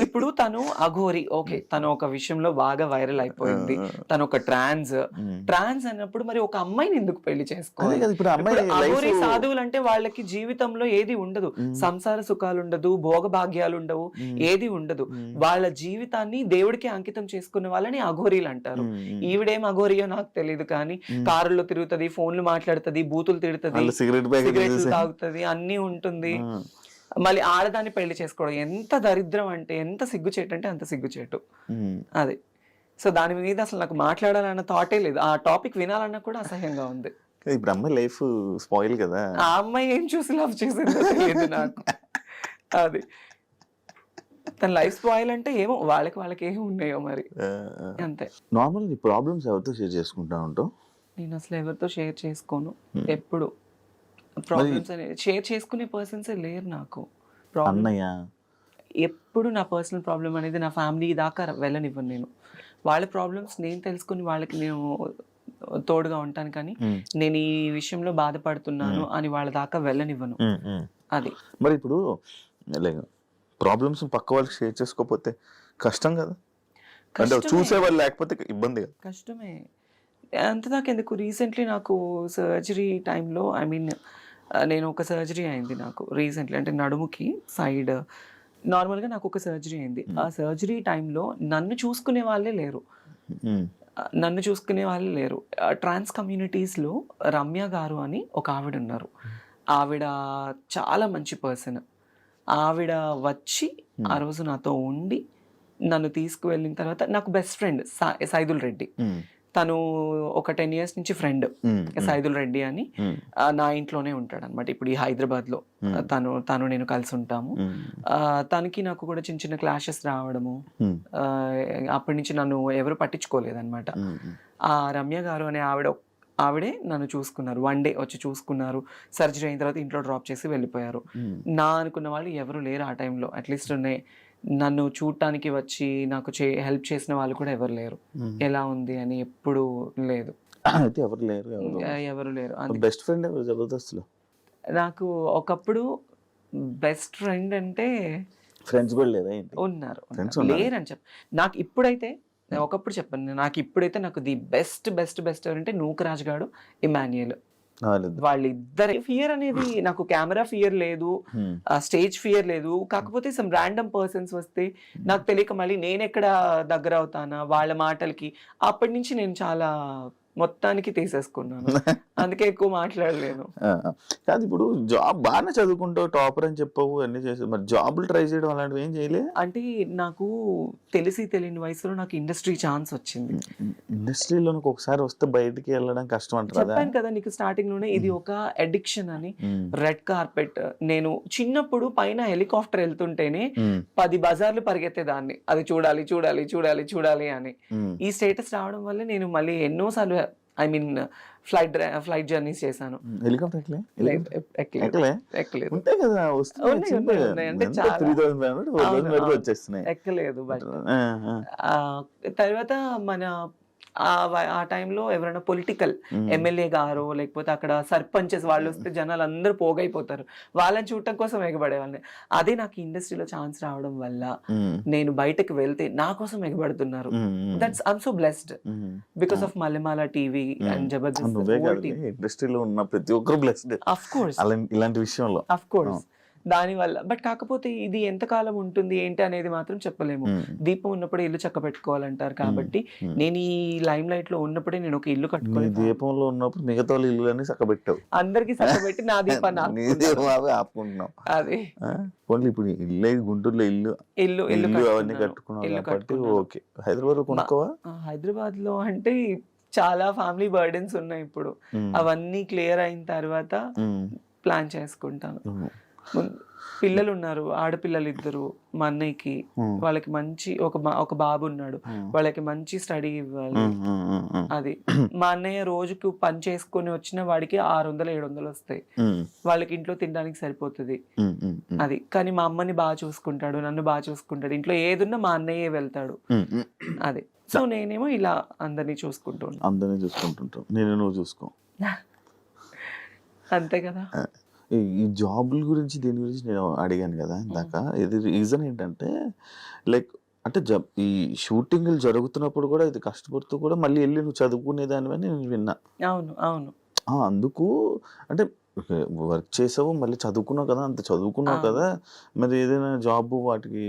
ఇప్పుడు తను అఘోరి, ఓకే, తను ఒక విషయంలో బాగా వైరల్ అయిపోయింది, తను ఒక ట్రాన్స్ అన్నప్పుడు మరి ఒక అమ్మాయిని ఎందుకు పెళ్లి చేసుకోవాలి? అఘోరి సాధువులు అంటే వాళ్ళకి జీవితంలో ఏది ఉండదు, సంసార సుఖాలు ఉండదు, భోగభాగ్యాలు ఉండవు, ఏది ఉండదు. వాళ్ళ జీవితాన్ని దేవుడికి అంకితం చేసుకునే వాళ్ళని అఘోరీలు అంటారు. ఈవిడేం అఘోరియో నాకు తెలియదు, కానీ కారుల్లో తిరుగుతుంది, ఫోన్లు మాట్లాడుతుంది, బూతులు తిడుతుంది, సిగరెట్లు తాగుతుంది, అన్ని ఉంటుంది. మళ్ళీ ఆడదాన్ని పెళ్లి చేసుకోవడం ఎంత దరిద్రం అంటే, ఎంత సిగ్గుచేటు అంటే అంత సిగ్గుచేటు అది. సో దాని మీద అసలు నాకు మాట్లాడాలన్న థాటే లేదు, ఆ టాపిక్ వినాలన్నా కూడా అసహ్యంగా ఉంది. ఇప్పుడు అమ్మాయి లైఫ్ స్పాయిల్ కదా. ఆ అమ్మాయి ఏం చూసి లవ్ చేసిందో తెలియదు నాకు. అది తన లైఫ్ స్పాయిల్ అంటే ఏమో వాళ్ళకి ఏమి ఉన్నాయో మరి, అంతే. నార్మల్ నీ ప్రాబ్లమ్స్ ఎవరితో షేర్ చేసుకుంటా ఉంటావు? నేను అసలు ఎవరితో షేర్ చేసుకోను. ఎప్పుడు ప్రాబ్లమ్స్ అనేది షేర్ చేసుకునే పర్సన్సే లేరు నాకు. అన్నయ్య ఎప్పుడు నా పర్సనల్ ప్రాబ్లం అనేది నా ఫ్యామిలీ దాకా వెళ్ళనివ్వను నేను. వాళ్ళ ప్రాబ్లమ్స్ నేను తెలుసుకుని వాళ్ళకి నేను తోడుగా ఉంటాను, కానీ నేను ఈ విషయంలో బాధపడుతున్నాను అని వాళ్ళ దాకా వెళ్ళనివ్వను. అది మరి ఇప్పుడు ప్రాబ్లమ్స్ పక్క వాళ్ళకి షేర్ చేసుకోకపోతే కష్టం కదా, అంటే చూసేవాళ్ళు లేకపోతే ఇబ్బంది కదా. కష్టమే, అంతదాకా ఎందుకు. రీసెంట్లీ నాకు సర్జరీ టైంలో, నేను ఒక సర్జరీ అయింది నాకు రీసెంట్లీ, అంటే నడుముకి సైడ్ నార్మల్గా నాకు ఒక సర్జరీ అయింది. ఆ సర్జరీ టైంలో నన్ను చూసుకునే వాళ్ళే లేరు. ట్రాన్స్ కమ్యూనిటీస్లో రమ్య గారు అని ఒక ఆవిడ ఉన్నారు. ఆవిడ చాలా మంచి పర్సన్. ఆవిడ వచ్చి ఆ రోజు నాతో ఉండి నన్ను తీసుకువెళ్ళిన తర్వాత, నాకు బెస్ట్ ఫ్రెండ్ సైదుల్ రెడ్డి, తను ఒక 10 years నుంచి ఫ్రెండ్, సైదుల్ రెడ్డి అని, నా ఇంట్లోనే ఉంటాడు అనమాట. ఇప్పుడు ఈ హైదరాబాద్ లో తను నేను కలిసి ఉంటాము. తనకి నాకు కూడా చిన్న క్లాషెస్ రావడము, అప్పటి నుంచి నన్ను ఎవరు పట్టించుకోలేదన్నమాట. ఆ రమ్య గారు అనే ఆవిడే నన్ను చూసుకున్నారు. 1 day వచ్చి చూసుకున్నారు. సర్జరీ అయిన తర్వాత ఇంట్లో డ్రాప్ చేసి వెళ్ళిపోయారు. నా అనుకున్న వాళ్ళు ఎవరు లేరు ఆ టైంలో. అట్లీస్ట్ నన్ను చూడటానికి వచ్చి నాకు హెల్ప్ చేసిన వాళ్ళు కూడా ఎవరు లేరు. ఎలా ఉంది అని ఎప్పుడు లేదు, ఎవరు లేరు. బెస్ట్ ఫ్రెండ్ జబర్దస్త్ లో నాకు ఒకప్పుడు బెస్ట్ ఫ్రెండ్ అంటే ఫ్రెండ్స్ కూడా లేదా? ఉన్నారు, లేరని చెప్పి నాకు ఇప్పుడైతే, ఒకప్పుడు చెప్పాను, నాకు ఇప్పుడైతే నాకు ది బెస్ట్ ఎవరంటే నూకరాజ్ గాడు, ఇమాన్యుయల్. వాళ్ళిద్దరు. ఫియర్ అనేది నాకు కెమెరా ఫియర్ లేదు, స్టేజ్ ఫియర్ లేదు. కాకపోతే సమ్ ర్యాండమ్ పర్సన్స్ వస్తే నాకు తెలియక మళ్ళీ నేను ఎక్కడ దగ్గర అవుతానా వాళ్ళ మాటలకి, అప్పటి నుంచి నేను చాలా మొత్తానికి తీసేసుకున్నాను. అందుకే ఎక్కువ మాట్లాడలేను. కాదు, ఇప్పుడు జాబ్ బాగానే చదువుకుంటావు, టాపర్ అని చెప్పావు, అన్ని చేసావు, మరి జాబులు ట్రై చేయడం అలాంటివి ఏం చేయలే? అంటే నాకు తెలియని వయసులో నాకు ఇండస్ట్రీ ఛాన్స్ వచ్చింది. ఇండస్ట్రీలో ఒకసారి వస్తే బయటికి వెళ్ళడం కష్టం అంటారా? చెప్పాను కదా నీకు స్టార్టింగ్ లోనే, ఇది ఒక అడిక్షన్ అని. రెడ్ కార్పెట్, నేను చిన్నప్పుడు పైన హెలికాప్టర్ వెళ్తుంటేనే 10 బజార్లు పరిగెత్తేదాన్ని, అది చూడాలి చూడాలి చూడాలి చూడాలి అని. ఈ స్టేటస్ రావడం వల్ల నేను మళ్ళీ ఎన్నోసార్లు ఫ్లైట్ జర్నీస్ చేశాను. హెలికాప్టర్ ఎక్కలేదు ఉంటాయి కదా, అంటే చాలా వచ్చేస్తున్నాయి, ఎక్కలేదు. బట్ తర్వాత మన ఆ టైంలో ఎవరైనా పొలిటికల్ ఎమ్మెల్యే గారు లేకపోతే అక్కడ సర్పంచెస్ వాళ్ళు వస్తే జనాలు అందరూ పోగైపోతారు, వాళ్ళని చూడటం కోసం ఎగబడేవాళ్ళని. అదే నాకు ఇండస్ట్రీలో ఛాన్స్ రావడం వల్ల నేను బయటకు వెళ్తే నా కోసం ఎగబడుతున్నారు. That's I'm so blessed because of Mallemala TV and Jabardasth. ఇండస్ట్రీలో ఉన్న ప్రతి ఒక్కరు బ్లెస్డ్ ఆఫ్ కోర్స్ ఇలాంటి విషయంలో, ఆఫ్ కోర్స్. దానివల్ల బట్ కాకపోతే ఇది ఎంతకాలం ఉంటుంది ఏంటి అనేది మాత్రం చెప్పలేము. దీపం ఉన్నప్పుడే ఇల్లు చక్క పెట్టుకోవాలంటారు కాబట్టి నేను ఈ లైమ్ లైట్ లో ఉన్నప్పుడే నేను ఒక ఇల్లు కట్టుకోవాలి. దీపంలో ఉన్నప్పుడు మిగతా ఇల్లు అన్ని చక్కబెట్టావు, అందరికి చక్కబెట్టి నా దీపాన్ని ఆపుకుంటున్నాం. అదే ఇప్పుడు ఇల్లు గుంటూరులో ఇల్లు అవన్నీ కట్టుకున్నాం కాబట్టి ఓకే. హైదరాబాద్ లో కొనుక్కోవా? హైదరాబాద్ లో అంటే చాలా ఫ్యామిలీ బర్డెన్స్ ఉన్నాయి ఇప్పుడు, అవన్నీ క్లియర్ అయిన తర్వాత ప్లాన్ చేసుకుంటాను. పిల్లలు ఉన్నారు, ఆడపిల్లలు 2 మా అన్నయ్యకి. వాళ్ళకి మంచి ఒక బాబు ఉన్నాడు, వాళ్ళకి మంచి స్టడీ ఇవ్వాలి. అది మా అన్నయ్య రోజుకు పని చేసుకొని వచ్చిన వాడికి 600-700 వస్తాయి, వాళ్ళకి ఇంట్లో తినడానికి సరిపోతుంది. అది కానీ మా అమ్మని బాగా చూసుకుంటాడు, నన్ను బాగా చూసుకుంటాడు, ఇంట్లో ఏదున్నా మా అన్నయ్యే వెళ్తాడు. అది సో నేనేమో ఇలా అందరినీ చూసుకుంటుంటాను. నేను నువ్వు చూసుకో, అంతే కదా. ఈ జాబుల గురించి దీని గురించి నేను అడిగాను కదా ఇందాక. ఇది రీజన్ ఏంటంటే లైక్ అంటే ఈ షూటింగ్లు జరుగుతున్నప్పుడు కూడా ఇది కష్టపడుతూ కూడా మళ్ళీ వెళ్ళి నువ్వు చదువుకునేదానివని నేను విన్నా. అవును. అందుకు అంటే వర్క్ చేసావు, మళ్ళీ చదువుకున్నావు కదా, అంత చదువుకున్నావు కదా, మరి ఏదైనా జాబ్ వాటికి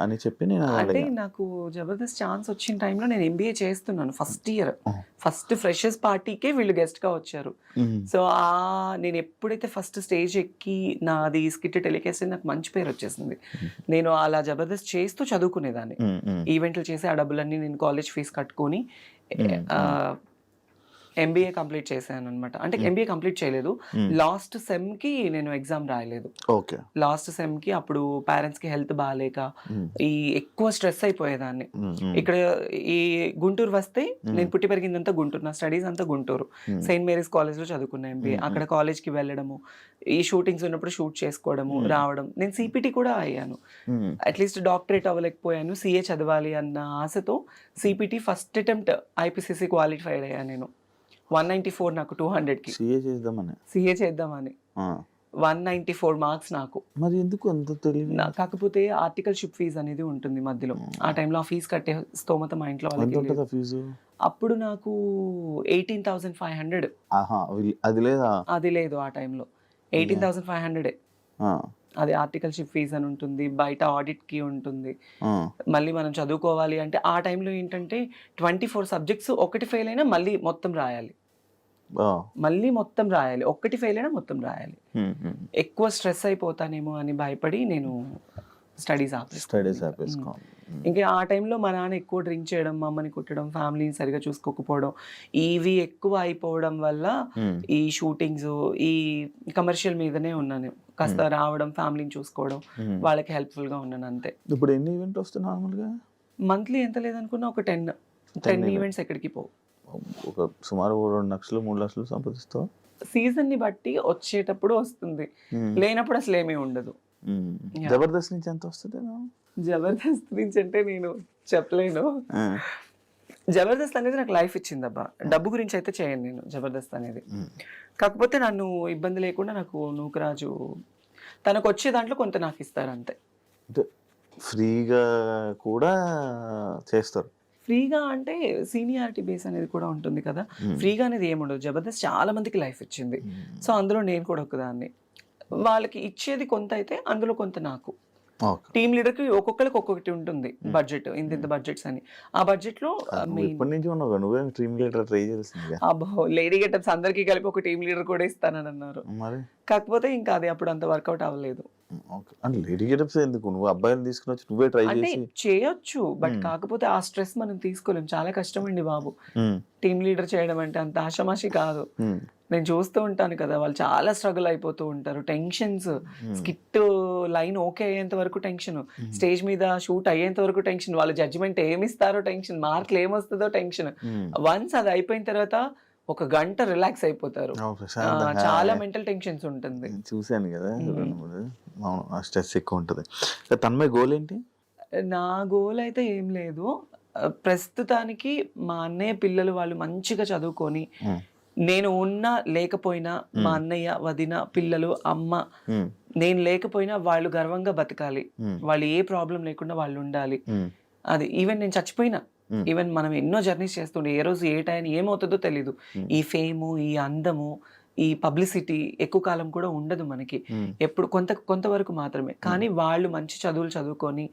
అని చెప్పి నేను అంటే నాకు జబర్దస్త్ ఛాన్స్ వచ్చిన టైంలో నేను ఎంబీఏ చేస్తున్నాను, ఫస్ట్ ఇయర్. ఫస్ట్ ఫ్రెషర్స్ పార్టీకే వీళ్ళు గెస్ట్ గా వచ్చారు. సో నేను ఎప్పుడైతే ఫస్ట్ స్టేజ్ ఎక్కి నాది స్కిట్ టెలికాస్ట్ నాకు మంచి పేరు వచ్చేసింది. నేను అలా జబర్దస్త్ చేస్తూ చదువుకునేదాన్ని, ఈవెంట్లు చేసి ఆ డబ్బులన్నీ నేను కాలేజ్ ఫీజు కట్టుకొని ఎంబీఏ కంప్లీట్ చేశాను అనమాట. అంటే ఎంబీఏ కంప్లీట్ చేయలేదు, లాస్ట్ సెమ్ కి నేను ఎగ్జామ్ రాయలేదు. లాస్ట్ సెమ్ కి అప్పుడు పేరెంట్స్ కి హెల్త్ బాగాలేక ఎక్కువ స్ట్రెస్ అయిపోయేదాన్ని. ఇక్కడ ఈ గుంటూరు వస్తే, నేను పుట్టి పెరిగిందంతా గుంటూరు, నా స్టడీస్ అంతా గుంటూరు, సెయింట్ మేరీస్ కాలేజ్ లో చదువుకున్నా ఎంబీఏ. అక్కడ కాలేజ్ కి వెళ్ళడము, ఈ షూటింగ్స్ ఉన్నప్పుడు షూట్ చేసుకోవడము, రావడం. నేను సిపిటి కూడా అయ్యాను, అట్లీస్ట్ డాక్టరేట్ అవ్వలేకపోయాను, సిఏ చదవాలి అన్న ఆశతో CPT first attempt IPCC qualified అయ్యాను నేను. 194 నాకు 200కి సిఏ చేద్దామని 194 మార్క్స్ నాకు. మరి ఎందుకు అంత తెలియదు? కాకపోతే ఆర్టికల్షిప్ ఫీజు అనేది ఉంటుంది మధ్యలో, ఆ టైంలో ఆ ఫీజు కట్టే స్తోమత మా ఇంట్లో వాళ్ళకి. అప్పుడు నాకు 18,500. అది లేదు ఆ టైంలో, 18,500. అది ఆర్టికల్షిప్ ఫీజు అని ఉంటుంది, బయట ఆడిట్ కి ఉంటుంది, మళ్ళీ మనం చదువుకోవాలి అంటే. ఆ టైంలో ఏంటంటే 24 సబ్జెక్ట్స్, ఒకటి ఫెయిల్ అయినా మళ్ళీ మొత్తం రాయాలి, ఒక్కటి ఫెయిల్ అయినా మొత్తం రాయాలి. ఎక్కువ స్ట్రెస్ అయిపోతానేమో అని భయపడి నేను స్టడీస్ ఆపేసుకున్నాను. ఇంకా ఆ టైంలో మా నాన్న ఎక్కువ డ్రింక్ చేయడం, మా అమ్మని కుట్టడం, ఫ్యామిలీని సరిగా చూసుకోకపోవడం, ఇవి ఎక్కువ అయిపోవడం వల్ల ఈ షూటింగ్స్, ఈ కమర్షియల్ మీదనే ఉన్నాను. కాస్త రావడం, ఫ్యామిలీని చూసుకోవడం, వాళ్ళకి హెల్ప్ఫుల్ గా ఉన్నాను అంతే. ఇప్పుడు ఎన్ని ఈవెంట్ వస్తాయి నార్మల్గా? మంత్లీ ఎంత లేదనుకున్నా ఒక 10 ఈవెంట్స్ ఎక్కడికి పోవు. ఒక సుమారు 2 లక్షలు 3 లక్షలు సంపాదిస్తావు. సీజన్ ని బట్టి వచ్చేటప్పుడు వస్తుంది, లేనప్పుడు అసలు ఏమీ ఉండదు. జబర్దస్త్ నుంచి ఎంత వస్తుంది? జబర్దస్త్ నుంచి అంటే నేను చెప్పలేను. జబర్దస్త్ అనేది నాకు లైఫ్ ఇచ్చింది అబ్బా, డబ్బు గురించి అయితే చేయను నేను జబర్దస్త్ అనేది. కాకపోతే నన్ను ఇబ్బంది లేకుండా నాకు నూకరాజు తనకు వచ్చే దాంట్లో కొంత నాకు ఇస్తారు అంతే. ఫ్రీగా కూడా చేస్తారు. ఫ్రీగా అంటే సీనియారిటీ బేస్ అనేది కూడా ఉంటుంది కదా, ఫ్రీగా అనేది ఏముండదు. జబర్దస్త్ చాలా మందికి లైఫ్ ఇచ్చింది, సో అందులో నేను కూడా ఒకదాన్ని. వాళ్ళకి ఇచ్చేది కొంత అయితే అందులో కొంత నాకు. ఓకే. టీమ్ లీడర్ కి ఒక్కొక్కరికి ఒక్కొక్కటి ఉంటుంది బడ్జెట్, ఇంత బడ్జెట్స్ అని. ఆ బడ్జెట్ లో నువ్వు ఇప్పటి నుంచి ఉన్నావు, నువ్వే టీమ్ లీడర్ ట్రై చేయాల్సిందిగా. అబ్బో లేడీ గెటప్స్ అందరికీ కలిపి ఒక టీమ్ లీడర్ కూడా ఇస్తానని అన్నారు. మరి కాకపోతే ఇంకా అది అప్పుడు అంత వర్కౌట్ అవ్వలేదు. ఓకే. అంటే లేడీ గెటప్స్ ఎందుకు, నువ్వు అబ్బాయిని తీసుకుని వచ్చి నువ్వే ట్రై అంటే చేసి. చేయొచ్చు, బట్ కాకపోతే ఆ స్ట్రెస్ మనం తీసుకోలేం. చాలా కష్టం అండి బాబు ఉమ్, టీమ్ లీడర్ చేయడం అంటే, అంత ఆషామాషి కాదు. ఉమ్, నేను చూస్తూ ఉంటాను కదా, వాళ్ళు చాలా స్ట్రగుల్ అయిపోతూ ఉంటారు. టెన్షన్స్, స్కిట్ లైన్ ఓకే అయ్యేంత వరకు టెన్షన్, స్టేజ్ మీద షూట్ అయ్యేంత వరకు టెన్షన్, వాళ్ళ జడ్జిమెంట్ ఏమిస్తారో టెన్షన్, మార్కులు ఏమొస్తుందో టెన్షన్. ఉమ్. వన్స్ అది అయిపోయిన తర్వాత ఒక గంట రిలాక్స్ అయిపోతారు. ఓకే, శాంతంగా. చాలా మెంటల్ టెన్షన్స్ ఉంటుంది. చూశాను కదా రెండు మూడు. అవును, ఆ స్ట్రెస్ ఎక్కువ ఉంటుంది. తన్మయ్ గోల్ ఏంటి? నా గోల్ అయితే ఏం లేదు. ప్రస్తుతానికి మా అన్నయ్య పిల్లలు వాళ్ళు మంచిగా చదువుకొని, ఉమ్, నేను ఉన్నా లేకపోయినా మా అన్నయ్య వదిన పిల్లలు అమ్మ ఉమ్, నేను లేకపోయినా వాళ్ళు గర్వంగా బతకాలి. ఉమ్, వాళ్ళు ఏ ప్రాబ్లం లేకుండా వాళ్ళు ఉండాలి. ఉమ్, అది ఈవెన్ నేను చచ్చిపోయినా, ఈవెన్ మనం ఎన్నో జర్నీస్ చేస్తుండే, ఏ రోజు ఏ టైం ఏమవుతుందో తెలీదు. ఈ ఫేము, ఈ అందము, ఈ పబ్లిసిటీ ఎక్కువ కాలం కూడా ఉండదు మనకి. ఎప్పుడు కొంతవరకు మాత్రమే. కానీ వాళ్ళు మంచి చదువులు చదువుకొని,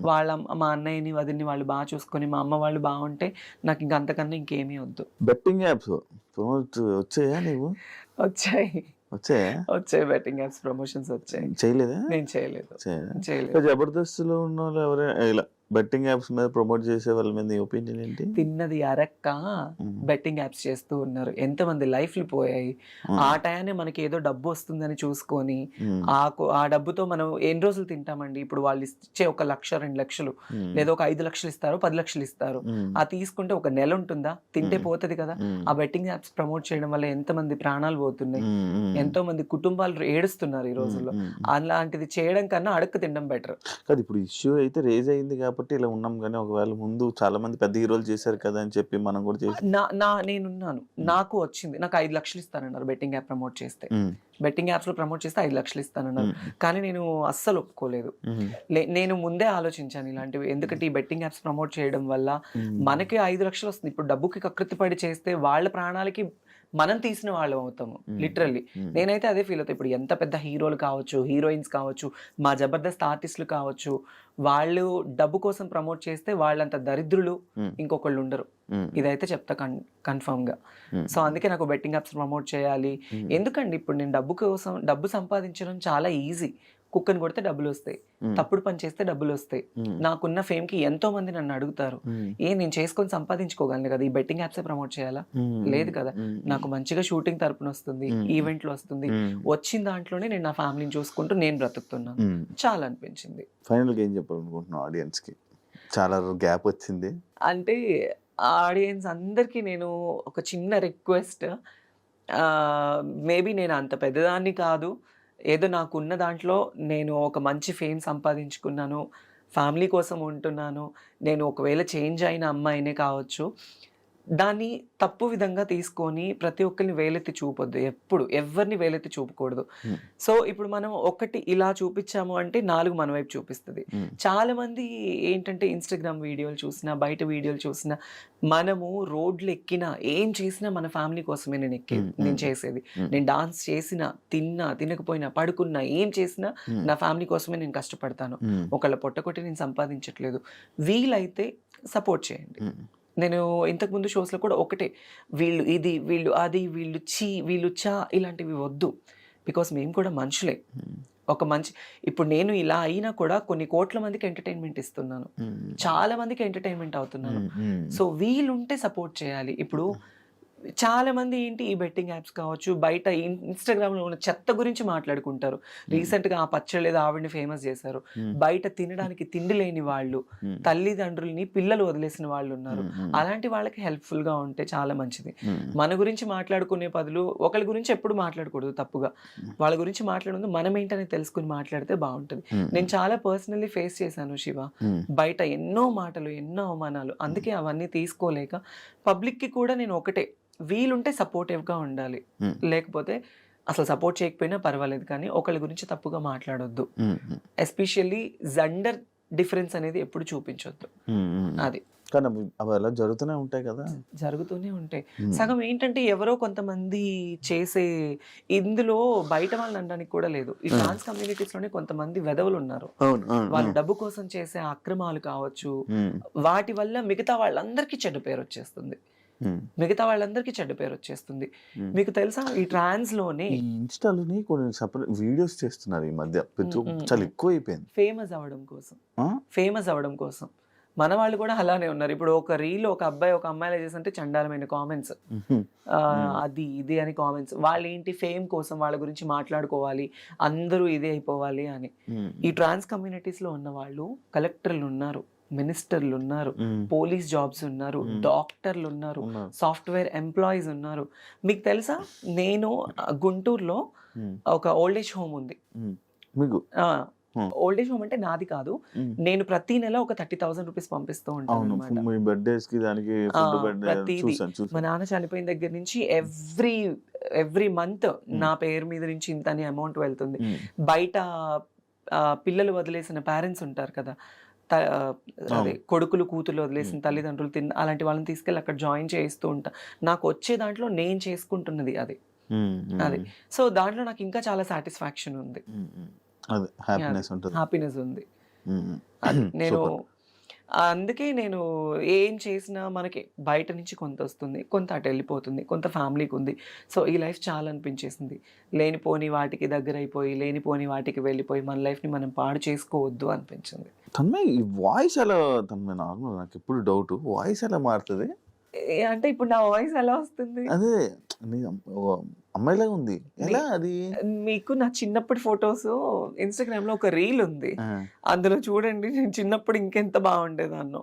వాళ్ళ మా అన్నయ్యని వదిన్ని వాళ్ళు బాగా చూసుకొని, మా అమ్మ వాళ్ళు బాగుంటే నాకు ఇంక అంతకన్నా ఇంకేమీ వద్దు. బెట్టింగ్ యాప్స్ వచ్చాయా నీవు? వచ్చాయి బెట్టింగ్ యాప్స్ ప్రమోషన్స్ వచ్చాయి. చేయలేదా? నేను చేయలేదు. జబర్దస్త్ లో ఉన్న వాళ్ళు ఎవరైనా ఇలా బెట్టింగ్ యాప్స్ మీద ప్రమోట్ చేసే వాళ్ళ మీద నీ ఒపీనియన్ ఏంటి? తిన్నది అరక్క బెట్టింగ్ యాప్స్ చేస్తూ ఉన్నారు. ఎంతమంది లైఫ్లు పోయాయి. ఆ టయాన్ని మనకి ఏదో డబ్బు వస్తుందని చూసుకొని ఆ డబ్బుతో మనం ఎన్ని రోజులు తింటామండి? ఇప్పుడు వాళ్ళు ఇచ్చే 1 లక్ష 2 లక్షలు లేదా ఒక 5 లక్షలు ఇస్తారు, 10 లక్షలు ఇస్తారు. ఆ తీసుకుంటే ఒక నెల ఉంటుందా? తింటే పోతుంది కదా. ఆ బెట్టింగ్ యాప్స్ ప్రమోట్ చేయడం వల్ల ఎంతమంది ప్రాణాలు పోతున్నాయి, ఎంతో మంది కుటుంబాలు ఏడుస్తున్నారు ఈ రోజుల్లో. అలాంటిది చేయడం కన్నా అడక్కు తినడం బెటర్. కాదు, ఇప్పుడు ఇష్యూ అయితే రేజ్ అయింది కాబట్టి ఇలా ఉన్నాం. కానీ ఒకవేళ ముందు చాలా మంది పెద్ద హీరోలు చేశారు కదా అని చెప్పి మనం కూడా చేసి నేనున్నాను, నాకు వచ్చింది. నాకు 5 లక్షలు ఇస్తానన్నారు బెట్టింగ్ యాప్ ప్రమోట్ చేస్తే. బెట్టింగ్ యాప్స్ లో ప్రమోట్ చేస్తే 5 లక్షలు ఇస్తానన్నారు. కానీ నేను అస్సలు ఒప్పుకోలేదు. నేను ముందే ఆలోచించాను ఇలాంటివి. ఎందుకంటే ఈ బెట్టింగ్ యాప్స్ ప్రమోట్ చేయడం వల్ల మనకి 5 లక్షలు వస్తుంది. ఇప్పుడు డబ్బుకి కకృతి పడి చేస్తే వాళ్ళ ప్రాణాలకి మనం తీసిన వాళ్ళం అవుతాము లిటరల్లీ. నేనైతే అదే ఫీల్ అవుతాను. ఇప్పుడు ఎంత పెద్ద హీరోలు కావచ్చు, హీరోయిన్స్ కావచ్చు, మా జబర్దస్త్ ఆర్టిస్టులు కావచ్చు, వాళ్ళు డబ్బు కోసం ప్రమోట్ చేస్తే వాళ్ళంత దరిద్రులు ఇంకొకళ్ళు ఉండరు. ఇదైతే చెప్తా కన్ఫర్మ్ గా. సో అందుకే నాకు బెట్టింగ్ యాప్స్ ప్రమోట్ చేయాలి. ఎందుకండి ఇప్పుడు నేను డబ్బు సంపాదించడం చాలా ఈజీ. కుక్కని కొడితే డబ్బులు వస్తాయి, తప్పుడు పని చేస్తే డబ్బులు వస్తాయి. నాకున్న ఫేమ్ కి ఎంతో మంది నన్ను అడుగుతారు, నేను చేసుకొని సంపాదించుకోగలను కదా, ఈ బెట్టింగ్ యాప్సే ప్రమోట్ చేయాలా? లేదు కదా. నాకు మంచిగా షూటింగ్ తరపున వస్తుంది, ఈవెంట్లు వస్తుంది. వచ్చిన దాంట్లోనే నేను నా ఫ్యామిలీని చూసుకుంటూ నేను బ్రతుకుతున్నాను. చాలా అనిపించింది. ఫైనల్ గా ఏం చెప్పాలనుకుంటున్నావు ఆడియన్స్ కి? చాలా గ్యాప్ వచ్చింది అంటే ఆడియన్స్ అందరికీ నేను ఒక చిన్న రిక్వెస్ట్. మేబీ నేను అంత పెద్దదాన్ని కాదు, ఏదో నాకున్న దాంట్లో నేను ఒక మంచి ఫేమ్ సంపాదించుకున్నాను, ఫ్యామిలీ కోసం ఉంటున్నాను. నేను ఒకవేళ చేంజ్ అయిన అమ్మాయినే కావచ్చు, దాన్ని తప్పు విధంగా తీసుకొని ప్రతి ఒక్కరిని వేలెత్తి చూపొద్దు. ఎప్పుడు ఎవరిని వేలెత్తి చూపకూడదు. సో ఇప్పుడు మనం ఒకటి ఇలా చూపించాము అంటే 4 మన వైపు చూపిస్తుంది. చాలా మంది ఏంటంటే ఇన్స్టాగ్రామ్ వీడియోలు చూసినా, బయట వీడియోలు చూసినా, మనము రోడ్లు ఎక్కినా ఏం చేసినా మన ఫ్యామిలీ కోసమే నేను చేసేది. నేను డాన్స్ చేసినా, తిన్నా, తినకపోయినా, పడుకున్నా, ఏం చేసినా నా ఫ్యామిలీ కోసమే నేను కష్టపడతాను. ఒకళ్ళ పొట్టకొట్టి నేను సంపాదించట్లేదు. వీలైతే సపోర్ట్ చేయండి. నేను ఇంతకుముందు షోస్లో కూడా ఒకటే, వీళ్ళు ఇది, వీళ్ళు అది, వీళ్ళు చా ఇలాంటివి వద్దు. బికాస్ మేము కూడా మనుషులే. ఒక మంచి ఇప్పుడు నేను ఇలా అయినా కూడా కొన్ని కోట్ల మందికి ఎంటర్టైన్మెంట్ ఇస్తున్నాను, చాలా మందికి ఎంటర్టైన్మెంట్ అవుతున్నాను. సో వీలుంటే సపోర్ట్ చేయాలి. ఇప్పుడు చాలా మంది ఏంటి ఈ బెట్టింగ్ యాప్స్ కావచ్చు, బయట ఇన్స్టాగ్రామ్లో ఉన్న చెత్త గురించి మాట్లాడుకుంటారు. రీసెంట్గా ఆ పచ్చడి లేదా ఆవిడని ఫేమస్ చేశారు. బయట తినడానికి తిండి లేని వాళ్ళు, తల్లిదండ్రుల్ని పిల్లలు వదిలేసిన వాళ్ళు ఉన్నారు. అలాంటి వాళ్ళకి హెల్ప్ఫుల్గా ఉంటే చాలా మంచిది. మన గురించి మాట్లాడుకునే బదులు ఒకరి గురించి ఎప్పుడు మాట్లాడకూడదు తప్పుగా. వాళ్ళ గురించి మాట్లాడదు, మనం ఏంటనే తెలుసుకుని మాట్లాడితే బాగుంటుంది. నేను చాలా పర్సనల్లీ ఫేస్ చేశాను శివ. బయట ఎన్నో మాటలు, ఎన్నో అవమానాలు. అందుకే అవన్నీ తీసుకోలేక పబ్లిక్కి కూడా నేను ఒకటే, వీలుంటే సపోర్టివ్గా ఉండాలి. లేకపోతే అసలు సపోర్ట్ చేయకపోయినా పర్వాలేదు, కానీ ఒకళ్ళ గురించి తప్పుగా మాట్లాడొద్దు. ఎస్పెషల్లీ జెండర్ డిఫరెన్స్ అనేది ఎప్పుడు చూపించొద్దు. అది కానీ అవి అలా జరుగుతూనే ఉంటాయి కదా. జరుగుతూనే ఉంటాయి. సగం ఏంటంటే ఎవరో కొంతమంది చేసే, ఇందులో బయట వాళ్ళని అనడానికి కూడా లేదు. ఈ ట్రాన్స్ కమ్యూనిటీస్ లోనే కొంతమంది వెధవలు ఉన్నారు. వాళ్ళు డబ్బు కోసం చేసే అక్రమాలు కావచ్చు, వాటి వల్ల మిగతా వాళ్ళందరికీ చెడ్డ పేరు వచ్చేస్తుంది. మీకు తెలుసా ఈ ట్రాన్స్ లోనే ఇన్స్టాలోని కొన్ని సపరేట్ వీడియోస్ చేస్తున్నారు ఈ మధ్య, చాలా ఎక్కువ అయిపోయింది. ఫేమస్ అవ్వడం కోసం మన వాళ్ళు కూడా అలానే ఉన్నారు. ఇప్పుడు ఒక రీల్ ఒక అబ్బాయి ఒక అమ్మాయిలా చేస్తుంటే చండాలమైన కామెంట్స్, అది ఇది అని కామెంట్స్. వాళ్ళు ఏంటి ఫేమ్ కోసం వాళ్ళ గురించి మాట్లాడుకోవాలి, అందరూ ఇదే అయిపోవాలి అని. ఈ ట్రాన్స్ కమ్యూనిటీస్ లో ఉన్న వాళ్ళు కలెక్టర్లు ఉన్నారు, మినిస్టర్లు ఉన్నారు, పోలీస్ జాబ్స్ ఉన్నారు, డాక్టర్లు ఉన్నారు, సాఫ్ట్వేర్ ఎంప్లాయీస్ ఉన్నారు. మీకు తెలుసా, నేను గుంటూరులో ఒక ఓల్డ్ ఏజ్ హోమ్ ఉంది. ఓల్డ్ ఏజ్ హోమ్ అంటే నాది కాదు, నేను ప్రతి నెల ఒక 30,000 రూపీస్ పంపిస్తూ ఉంటాను. ప్రతిదీ మా నాన్న చనిపోయిన దగ్గర నుంచి ఎవ్రీ మంత్ నా పేరు మీద నుంచి ఇంతని అమౌంట్ వెళ్తుంది. బయట పిల్లలు వదిలేసిన పేరెంట్స్ ఉంటారు కదా, అదే కొడుకులు కూతుర్లు వదిలేసిన తల్లిదండ్రులు అలాంటి వాళ్ళని తీసుకెళ్ళి అక్కడ జాయిన్ చేయిస్తూ ఉంటా. నాకు వచ్చే దాంట్లో నేను చేసుకుంటున్నది అది. సో దాంట్లో నాకు ఇంకా చాలా సాటిస్ఫాక్షన్ ఉంది, హ్యాపీనెస్ ఉంది. నేను అందుకే నేను ఏం చేసినా మనకి బయట నుంచి కొంత వస్తుంది, కొంత అటు వెళ్ళిపోతుంది, కొంత ఫ్యామిలీకి ఉంది. సో ఈ లైఫ్ చాలా అనిపించేసింది. లేనిపోని వాటికి దగ్గర అయిపోయి, లేనిపోని వాటికి వెళ్ళిపోయి మన లైఫ్ని మనం పాడు చేసుకోవద్దు అనిపించింది. తన్మయ్ ఈ వాయిస్ ఎలా, తన్మయ్ నార్మల్ నాకు ఎప్పుడు డౌట్, వాయిస్ ఎలా మారుతుంది అంటే ఇప్పుడు నా వాయిస్ ఎలా వస్తుంది? అదే అమ్మాయిలాగా ఉంది, ఎలా అది? మీకు నా చిన్నప్పటి ఫొటోస్ ఇన్స్టాగ్రామ్ లో ఒక రీల్ ఉంది, అందులో చూడండి. నేను చిన్నప్పుడు ఇంకెంత బాగుండేదాన్నో.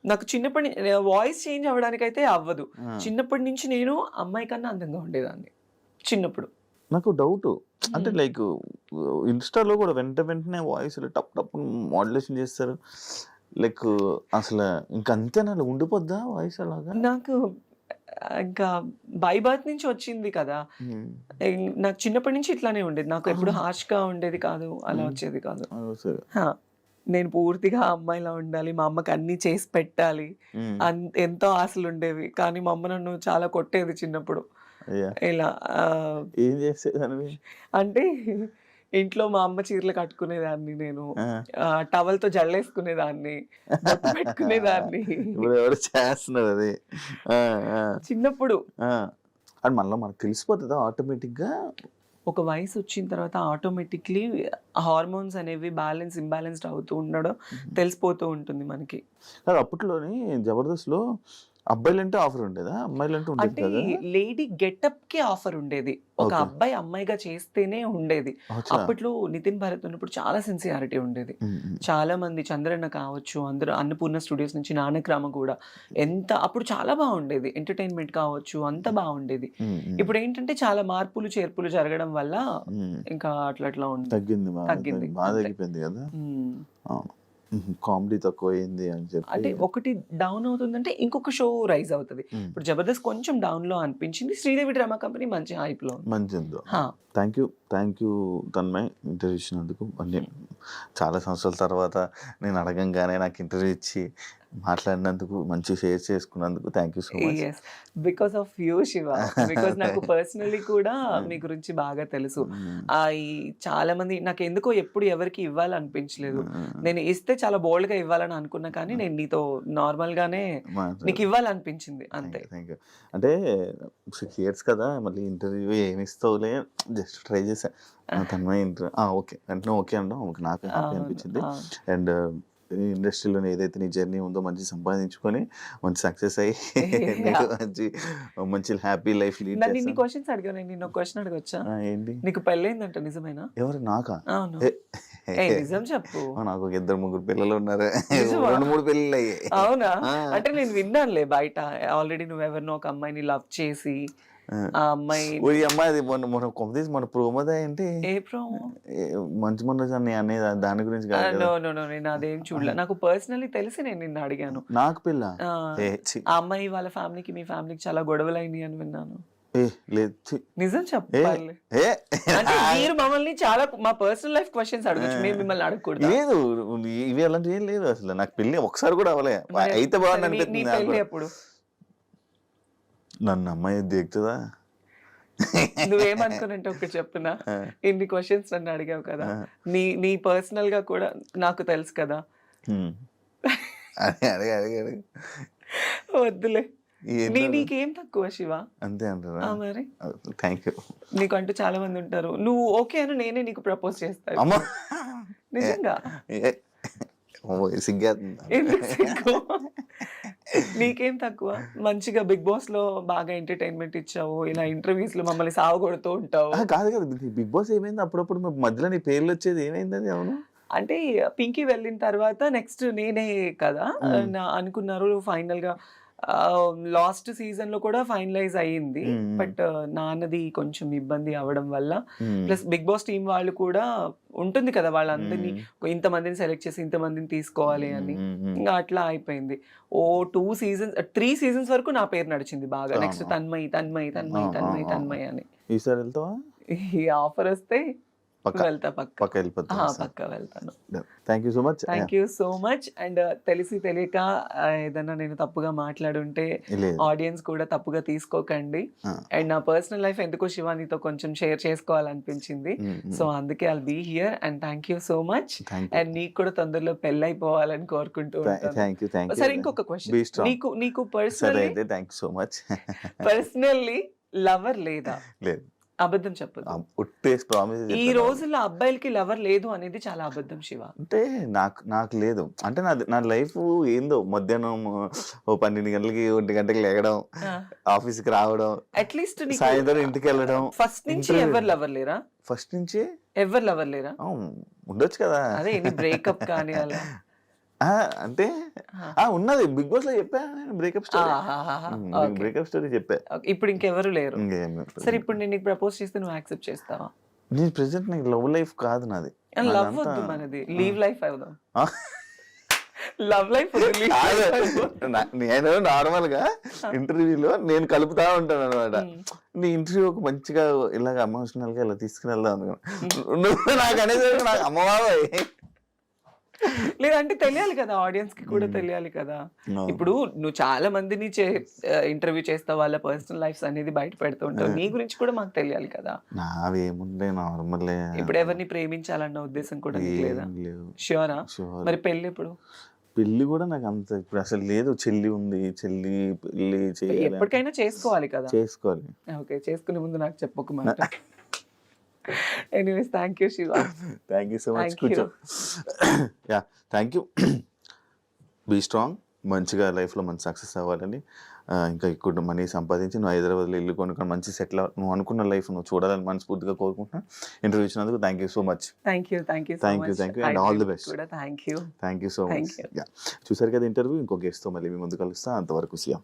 నాకు చిన్నప్పటి వాయిస్ చేంజ్ అవ్వడానికి అయితే అవ్వదు. చిన్నప్పటి నుంచి నేను అమ్మాయి కన్నా అందంగా ఉండేదాన్ని చిన్నప్పుడు. నాకు డౌట్ అంటే లైక్ ఇన్స్టాలో కూడా వెంటనే వాయిస్ టప్ టప్ మాడ్యులేషన్ చేస్తారు, లైక్ అసలు ఇంకా అంతేనా ఉండిపోద్దా వాయిస్ అలాగా? నాకు ఇంకా బై బర్త్ నుంచి వచ్చింది కదా, నాకు చిన్నప్పటి నుంచి ఇట్లానే ఉండేది. నాకు ఎప్పుడు హార్ష్ గా ఉండేది కాదు, అలా వచ్చేది కాదు. నేను పూర్తిగా అమ్మాయిలా ఉండాలి, మా అమ్మకి అన్ని చేసి పెట్టాలి, ఎంతో ఆశలు ఉండేవి. కానీ మా అమ్మ నన్ను చాలా కొట్టేది చిన్నప్పుడు. ఇలా ఏం చేసేదాన్ని అంటే ఇంట్లో మా అమ్మ చీరలు కట్టుకునేదాన్ని, నేను టవల్తో జల్లేసుకునేదాన్ని, బొట్టు పెట్టుకునేదాన్ని. చేస్తున్నారు అది చిన్నప్పుడు. అది మళ్ళీ మనకు తెలిసిపోతుందా ఆటోమేటిక్ గా? ఒక వయసు వచ్చిన తర్వాత ఆటోమేటిక్లీ హార్మోన్స్ అనేవి ఇంబ్యాలెన్స్డ్ అవుతూ ఉండడం తెలిసిపోతూ ఉంటుంది మనకి. అప్పట్లోని జబర్దస్త్ లో అబ్బాయిలంటే ఆఫర్ ఉండేదా, అమ్మాయిలంటే ఉండేది కదా? లేడీ గెటప్ కి ఆఫర్ ఉండేది, ఒక అబ్బాయి అమ్మాయిగా చేస్తేనే ఉండేది. అప్పట్లో నితిన్ భరత్ ఉన్నప్పుడు చాలా సిన్సియారిటీ ఉండేది. చాలా మంది చంద్రన్న కావచ్చు, అందరూ అన్నపూర్ణ స్టూడియోస్ నుంచి నానక్రామ కూడా అప్పుడు చాలా బాగుండేది. ఎంటర్టైన్మెంట్ కావచ్చు, అంత బాగుండేది. ఇప్పుడు ఏంటంటే చాలా మార్పులు చేర్పులు జరగడం వల్ల ఇంకా అట్లా తగ్గింది, బాగా తగ్గిపోయింది కదా. కామెడీ తక్కువైంది అని చెప్పి, అంటే ఒకటి డౌన్ అవుతుందంటే ఇంకొక షో రైజ్ అవుతుంది. ఇప్పుడు జబర్దస్త్ కొంచెం డౌన్ లో అనిపించింది, శ్రీదేవి డ్రామా కంపెనీ మంచి హైప్ లో మంచిది. థ్యాంక్ యూ తన్మయ్ ఇంటర్వ్యూ ఇచ్చినందుకు. అన్ని చాలా సంవత్సరాల తర్వాత నేను అడగంగానే నాకు ఇంటర్వ్యూ ఇచ్చి మాట్లాడినందుకు, మంచి షేర్ చేసుకున్నందుకు thank you so much. Because of you Shiva, because నాకు పర్సనలీ కూడా మీ గురించి బాగా తెలుసు. ఈ చాలా మంది నాకు ఎందుకో ఎప్పుడు ఎవరికి ఇవ్వాలనిపించలేదు. నేను ఇస్తే చాలా బోల్డ్ గా ఇవ్వాలని అనుకున్నా, కానీ నేను నీతో నార్మల్ గానే నీకు ఇవ్వాలనిపించింది అంతే. అంటే 6 years కదా, మళ్ళీ ఇంటర్వ్యూ ఏమి ఇస్తావులే, జస్ట్ ట్రై చేసా. తన్మయ్ ఇంటర్వ్యూ ఓకే అంటే ఓకే అంటాం, నాకు హ్యాపీ అనిపించింది. అండ్ ఇండస్ట్రీలో ఏదైతే నీ జర్నీ ఉందో మంచి సంపాదించుకొని మంచి సక్సెస్ అయ్యి మంచి హ్యాపీ లైఫ్ లీడ్ చేస్తాను. ఇన్ని క్వశ్చన్స్ అడిగాను, నేను ఒక క్వశ్చన్ అడగొచ్చా? ఏంటి? నీకు పెళ్ళైందంట, నిజమేనా? ఎవరు? నాకా? అవును, నిజం చెప్పు. నాకు 2-3 పిల్లలు ఉన్నారు, 2-3 పెళ్ళిళ్ళు అయ్యాయి. అవునా? అంటే నేను విన్నానులే బయట, ఆల్రెడీ నువ్వెవరినో ఒక అమ్మాయిని లవ్ చేసి ఆ అమ్మాయి మన ప్రోమోదా ఏంటి? ఏ ప్రోమో? మంచి మనోజ్ అనే దాని గురించి నేను అదేం చూడలే. నాకు పర్సనలీ తెలిసి నేను నిన్ను అడిగాను. నాకు పిల్ల ఆ అమ్మాయి వాళ్ళ ఫ్యామిలీకి మీ ఫ్యామిలీకి చాలా గొడవలు అయినాయి అని విన్నాను. ఏ లేదు ఛీ. నిజం ఏ చెప్పాలి. ఏ అంటే మీరు మమ్మల్ని చాలా మా పర్సనల్ లైఫ్ క్వశ్చన్స్ అడగచ్చు, మేము మిమ్మల్ని అడగకూడదు. లేదు ఇవి అలాంటివి ఏం లేదు అసలు. నాకు పెళ్లి ఒకసారి కూడా అవ్వలే. అయితే బాగుంది నీ అనిపిస్తుంది నాకు పెళ్ళి కూడా. ఎప్పుడు? నన్ను అమ్మాయి దిగుతుందా? నువ్వేమనుకున్నట్టు ఒకటి చెప్తున్నా, ఇన్ని క్వశ్చన్స్ నన్ను అడిగావు కదా, నీ పర్సనల్ గా కూడా నాకు తెలుసు కదా. అడిగి అడిగి అడిగి వద్దులే. నీకేం తక్కువ శివ? అంతే అంటారా? మరి థ్యాంక్ యూ. నీకంటూ చాలా మంది ఉంటారు. నువ్వు ఓకే అని నేనే నీకు ప్రపోజ్ చేస్తాను. అమ్మ నిజంగా. సిగ్గేస్తుంది. ఎందుకు సిగ్గు? నీకేం తక్కువ? మంచిగా బిగ్ బాస్ లో బాగా ఎంటర్టైన్మెంట్ ఇచ్చావు, ఇలా ఇంటర్వ్యూస్ లో మమ్మల్ని సావగొడుతూ ఉంటావు. కాదు కదా, బిగ్ బాస్ ఏమైంది అప్పుడప్పుడు మధ్యలో నీ పేర్లు వచ్చేది ఏమైంది అది? అవును అంటే పింకీ వెళ్ళిన తర్వాత నెక్స్ట్ నేనే కదా అనుకున్నారు. ఫైనల్ గా లాస్ట్ సీజన్ లో కూడా ఫైనలైజ్ అయ్యింది. బట్ నాన్నది కొంచెం ఇబ్బంది అవడం వల్ల, ప్లస్ బిగ్ బాస్ టీం వాళ్ళు కూడా ఉంటుంది కదా, వాళ్ళందరినీ ఇంతమందిని సెలెక్ట్ చేసి ఇంతమందిని తీసుకోవాలి అని, ఇంకా అట్లా అయిపోయింది. 3 seasons వరకు నా పేరు నడిచింది బాగా. నెక్స్ట్ తన్మయ్ తన్మయ్ తన్మయ్ తన్మయ్ తన్మయ్ అని. ఈసారి వెళ్తావా? ఈ ఆఫర్ వస్తే వెళ్తా, పక్క వెళ్తాను. Thank you so much. Thank you so much. And తెలిసి తెలియక ఏదన్నా నేను తప్పుగా మాట్లాడుంటే ఆడియన్స్ కూడా తప్పుగా తీసుకోకండి. అండ్ నా పర్సనల్ లైఫ్ ఎందుకో శివానితో కొంచెం షేర్ చేసుకోవాలనిపించింది. సో అందుకే I'll be here. And thank you so much. And నీకు కూడా తొందరలో పెళ్ళి అయిపోవాలని కోరుకుంటూ ఉంటాను. సరే, ఇంకొక క్వశ్చన్. నీకు పర్సనల్లీ లవర్ లేదా? లేదు. అబద్ధం చెప్పదు. ఈ రోజుల్లో అబ్బాయిలకి లవర్ లేదు అనేది చాలా అబద్ధం శివ. అంటే నాకు లేదు. అంటే నా లైఫ్ ఏందో, మధ్యాహ్నం 12 గంటలకి 1 గంటకి లేగడం, ఆఫీస్కి రావడం, అట్లీస్ట్ సాయంత్రం ఇంటికి వెళ్ళడం. ఫస్ట్ నుంచి ఎవరు లవర్ లేరా? ఫస్ట్ నుంచి ఎవరు లవర్ లేరా? ఉండొచ్చు కదా. అదే బ్రేకప్ కానీ అలా అంటే ఉన్నది. బిగ్ బాస్ లో చెప్పా నేను బ్రేకప్ స్టోరీ చెప్పా. ఇప్పుడు ఇంకెవరు లేరు. సరే, ఇప్పుడు నేను నీకు ప్రపోజ్ చేస్తే నువ్వు యాక్సెప్ట్ చేస్తావా? నేను ప్రెసెంట్ నాకు లవ్ లైఫ్ కాదు నాది. లవ్ వద్దు, మనది లీవ్ లైఫ్ అవుదాం. లవ్ లైఫ్ నేను నార్మల్ గా ఇంటర్వ్యూలో నేను కలుపుతా ఉంటాను అనమాట. నీ ఇంటర్వ్యూ ఒక మంచిగా ఇలాగ ఎమోషనల్ గా ఇలా తీసుకుని వెళ్దాం అనుకున్నా. నాకు అనేది నాకు అమ్మబాబాయ్ లేదంటే తెలియాలి కదా, ఆడియన్స్ కి కూడా తెలియాలి కదా. ఇప్పుడు నువ్వు చాలా మందిని ఇంటర్వ్యూ చేస్తావు, వాళ్ళ పర్సనల్ లైఫ్స్ అనేది బయట పెడుతూ ఉంటావు. నీ గురించి కూడా మాకు తెలియాలి కదా. నావేముండే నార్మల్. ఇప్పుడు ఎవరిని ప్రేమించాలన్న ఉద్దేశం కూడా లేదా? ష్యూరా? మరి పెళ్లి ఎప్పుడు? పెళ్లి కూడా నాకు అంత ఇప్పుడు అసలు లేదు. చెల్లి ఉంది, చెల్లి పెళ్లి ఎప్పటికైనా చేసుకోవాలి కదా. చేసుకోవాలి. ఓకే, చేసుకునే ముందు నాకు చెప్పక మాట. Anyways, thank you, Shiva. Thank you so much. Kucho. Yeah, thank you. Be strong. మంచిగా లైఫ్లో మంచి సక్సెస్ అవ్వాలని, ఇంకా ఇక్కడ మనీ సంపాదించి నువ్వు హైదరాబాద్లో ఇల్లు కొనుక్కొని మంచి సెటిల్ నువ్వు అనుకున్న లైఫ్ నువ్వు చూడాలని మనస్ఫూర్తిగా కోరుకుంటున్నాను. ఇంటర్వ్యూ ఇచ్చినందుకు thank you so much. Thank you and all the best. Thank you so much. చూసారు కదా ఇంటర్వ్యూ. ఇంకో గెస్ట్తో మళ్ళీ మీ ముందు కలుస్తా. అంతవరకు సియా.